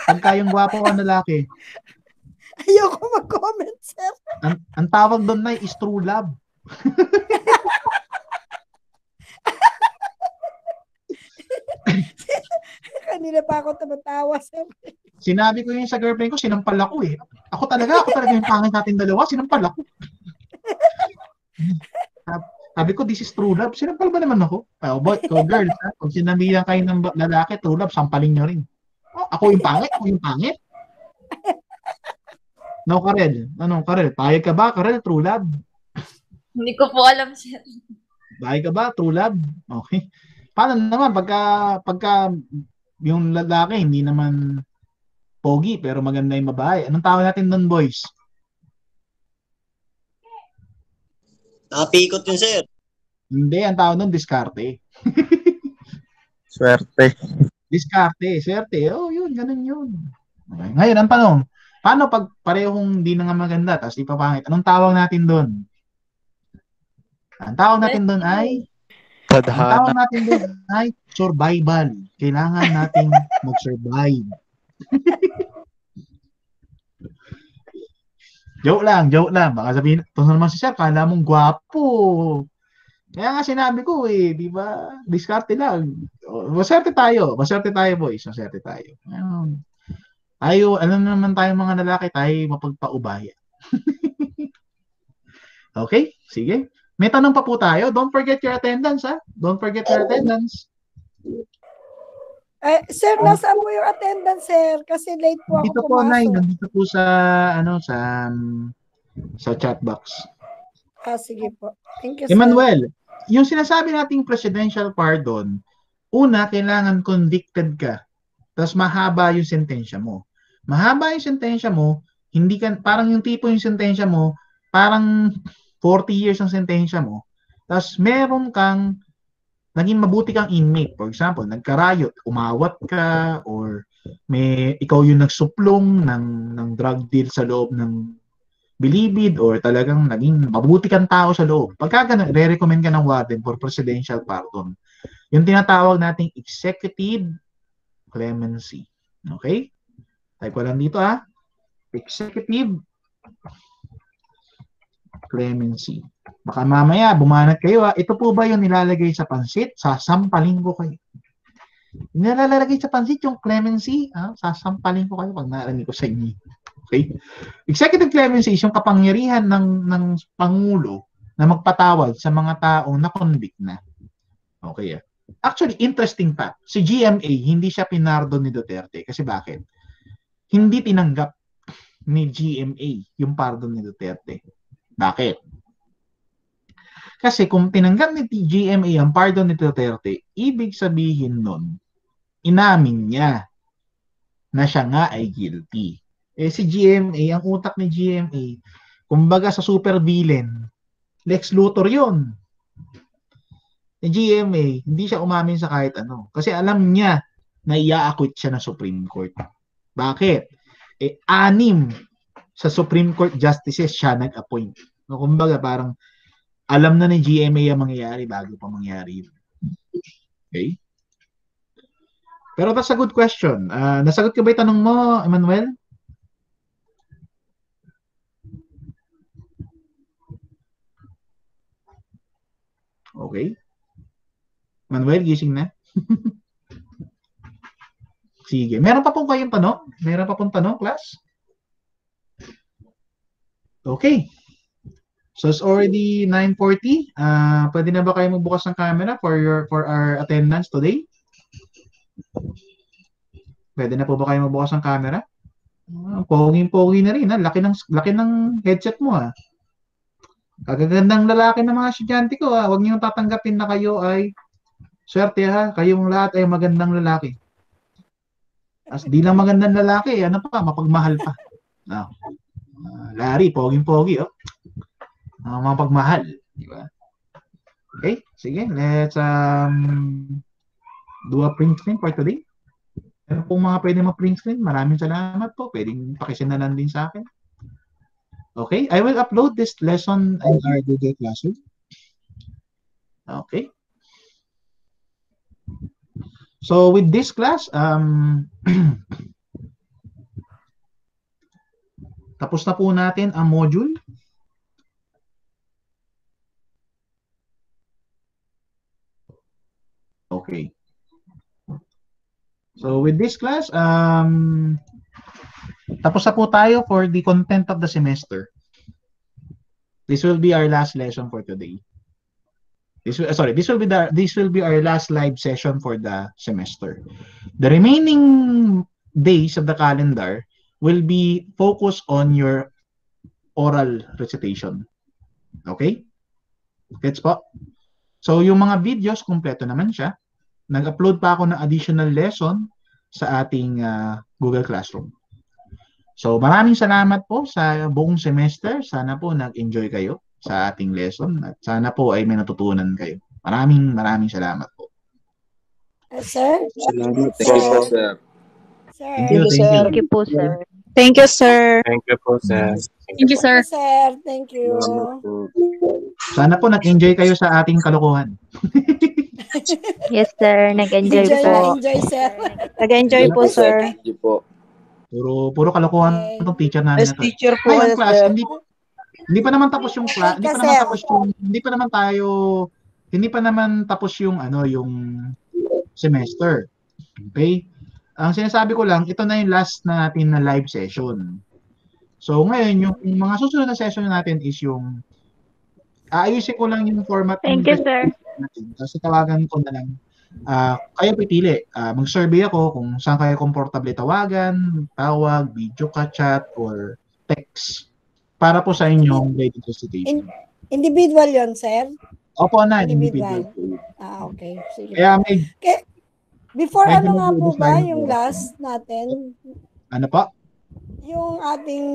Pagka yung gwapo ang lalaki, Ayoko mag-comment, sir. ang tawag doon na is true love. Kanina pa ako tumatawa, sir. Sinabi ko yun sa girlfriend ko, sinampal ako eh. Ako talaga yung pangit natin dalawa, sinampal ako. Sabi ko, this is true love. Sinampal ba naman ako? Oh, boy, girls, ha? Pag sinabihan kayo ng lalaki, true love, sampalin nyo rin. Oh, ako yung pangit? Ako yung pangit? No, Karel. Ano, Karel? Payag ka ba, Karel? True love? Hindi ko po alam, sir. Payag ka ba? True love? Okay. Paano naman pagka yung lalaki hindi naman pogi pero maganda yung babae? Anong tawag natin doon, boys? Nakapikot yun, sir. Hindi, ang tawag doon, diskarte. Swerte. Diskarte, swerte. Oh, yun, ganun yun. Okay. Ngayon, ang tanong, paano pag parehong di na nga maganda tapos ipapangit? Anong tawag natin doon? Ang tawag natin doon ay Tadhana. survival. Kailangan nating mag-survive. Joke lang. Baka sabihin, ito naman si Sir, kala mong gwapo. Kaya nga sinabi ko eh, di ba? Diskarte lang. Maserte tayo, boys. Maserte tayo. Alam naman tayo mga lalaki, tayo mapagpaubaya. Okay? Sige. May tanong pa po tayo. Don't forget your attendance, ha? Don't forget your attendance. Sir, nasaan po yung attendance, sir? Kasi late po ako Dito po, pumasok. Nay. Nandito po sa chat box. Sige po. Thank you, sir. Emmanuel, yung sinasabi nating presidential pardon, una, kailangan convicted ka. Tapos mahaba yung sentensya mo. Mahaba yung sentensya mo, hindi ka, parang yung tipo yung sentensya mo, parang 40 years ang sentensya mo. Tapos meron kang, naging mabuti kang inmate. For example, nagkarayot, umawat ka, or ikaw yung nagsuplong ng drug deal sa loob ng bilibid, or talagang naging mabuti kang tao sa loob. Pagka ganun, re-recommend ka ng warden for presidential pardon. Yung tinatawag nating executive clemency. Okay? Type ko lang dito ha. Executive clemency. Baka mamaya bumanat kayo ha. Ito po ba yung nilalagay sa pansit? Sasampalin ko kayo. Nilalagay sa pansit yung clemency, sasampalin ko kayo pag narinig ko sa inyo. Okay? Executive clemency is yung kapangyarihan ng Pangulo na magpatawad sa mga taong na-convict na. Okay. Actually, interesting fact. Si GMA, hindi siya pinardon ni Duterte. Kasi bakit? Hindi tinanggap ni GMA yung pardon ni Duterte. Bakit? Kasi kung tinanggap ni GMA ang pardon ni Duterte, ibig sabihin nun, inamin niya na siya nga ay guilty. Si GMA, ang utak ni GMA, kumbaga sa super villain, Lex Luthor yun. Ni GMA, hindi siya umamin sa kahit ano. Kasi alam niya na i-acquit siya ng Supreme Court. Bakit? 6 sa Supreme Court justices siya nag-appoint. Kumbaga parang alam na ni GMA ang mangyayari bago pa mangyari. Okay? Pero that's a good question. Nasagot ko ba yung tanong mo, Emmanuel? Okay. Manuel, gising na? Sige. Meron pa po kayong tanong? Meron pa pong tanong, class? Okay. So it's already 9:40. Pwede na ba kayo magbukas ng camera for our attendance today? Pwede na po ba kayo magbukas ng camera? Pogi-pogi na rin, ha? Laki ng headset mo, ha? Kagagandang lalaki ng mga estudyante ko, ha? Huwag niyo tatanggapin na kayo ay swerte, ha? Kayong lahat ay magandang lalaki. As di lang magandang lalaki, ano pa, mapagmahal pa. No. Larry, pogi-pogi, oh. Mapagmahal, di ba? Okay, sige, let's do a print screen for today. Pero kung mga pwede ma-print screen, maraming salamat po. Pwedeng pakisindalan din sa akin. Okay, I will upload this lesson in our Google Classroom. Okay. So with this class, tapos na po natin ang module. Okay. So with this class, tapos na po tayo for the content of the semester. This will be our last lesson for today. This will be our last live session for the semester. The remaining days of the calendar will be focused on your oral recitation. Okay? Gets po? So yung mga videos, kumpleto naman siya. Nag-upload pa ako ng additional lesson sa ating Google Classroom. So maraming salamat po sa buong semester. Sana po nag-enjoy kayo sa ating lesson at sana po ay may natutunan kayo. Maraming salamat po. Sir? Salamat. Thank you po, sir. Sir. Thank you, thank you. Thank you po, sir. Thank you, sir. Thank you po, sir. Thank you, sir. Sir, thank you. Salamat po. Sana po nag-enjoy kayo sa ating kalokohan. Yes, sir. Nag-enjoy Enjoy po. na enjoy, sir. Nag-enjoy po, sir. Thank you po. Puro kalokohan itong teacher namin na to. teacher po, Ngayon, class, sir. hindi pa naman tapos yung class, hindi pa naman tapos yung yung semester. Okay? Ang sinasabi ko lang, ito na yung last na natin na live session. So ngayon, yung mga susunod na session natin is yung aayusin ko lang yung format. Thank you, sir. Kasi tawagan ko na lang. Kayo pipili. Mag-survey ako kung saan kayo komportable tawagan, tawag, video ka, chat, or text. Para po sa inyong graded recitation. Individual yon, sir? Opo na, Individual. individual. Okay. Sige. Kaya Before medyo ano nga po mabilis ba lang yung po. last natin? Ano po? Yung ating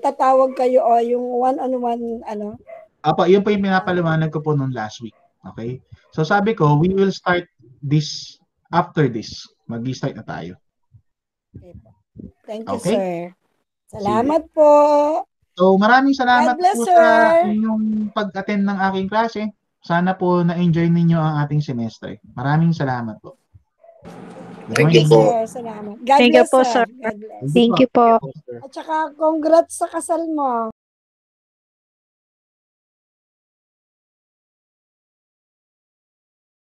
tatawag kayo o yung one-on-one Apo, yun po yung pinapaliwanag ko po nung last week. Okay? So sabi ko, we will start this after this. Mag-start na tayo. Thank you, Okay. sir. Salamat po. So maraming salamat God bless, po sa sir. inyong pag-attend ng aking klase. Sana po na-enjoy ninyo ang ating semestre. Maraming salamat po. Thank you Yes, po. sir. Salamat. God Thank you bless, po, sir. sir. God bless. Thank you po. At saka, congrats sa kasal mo.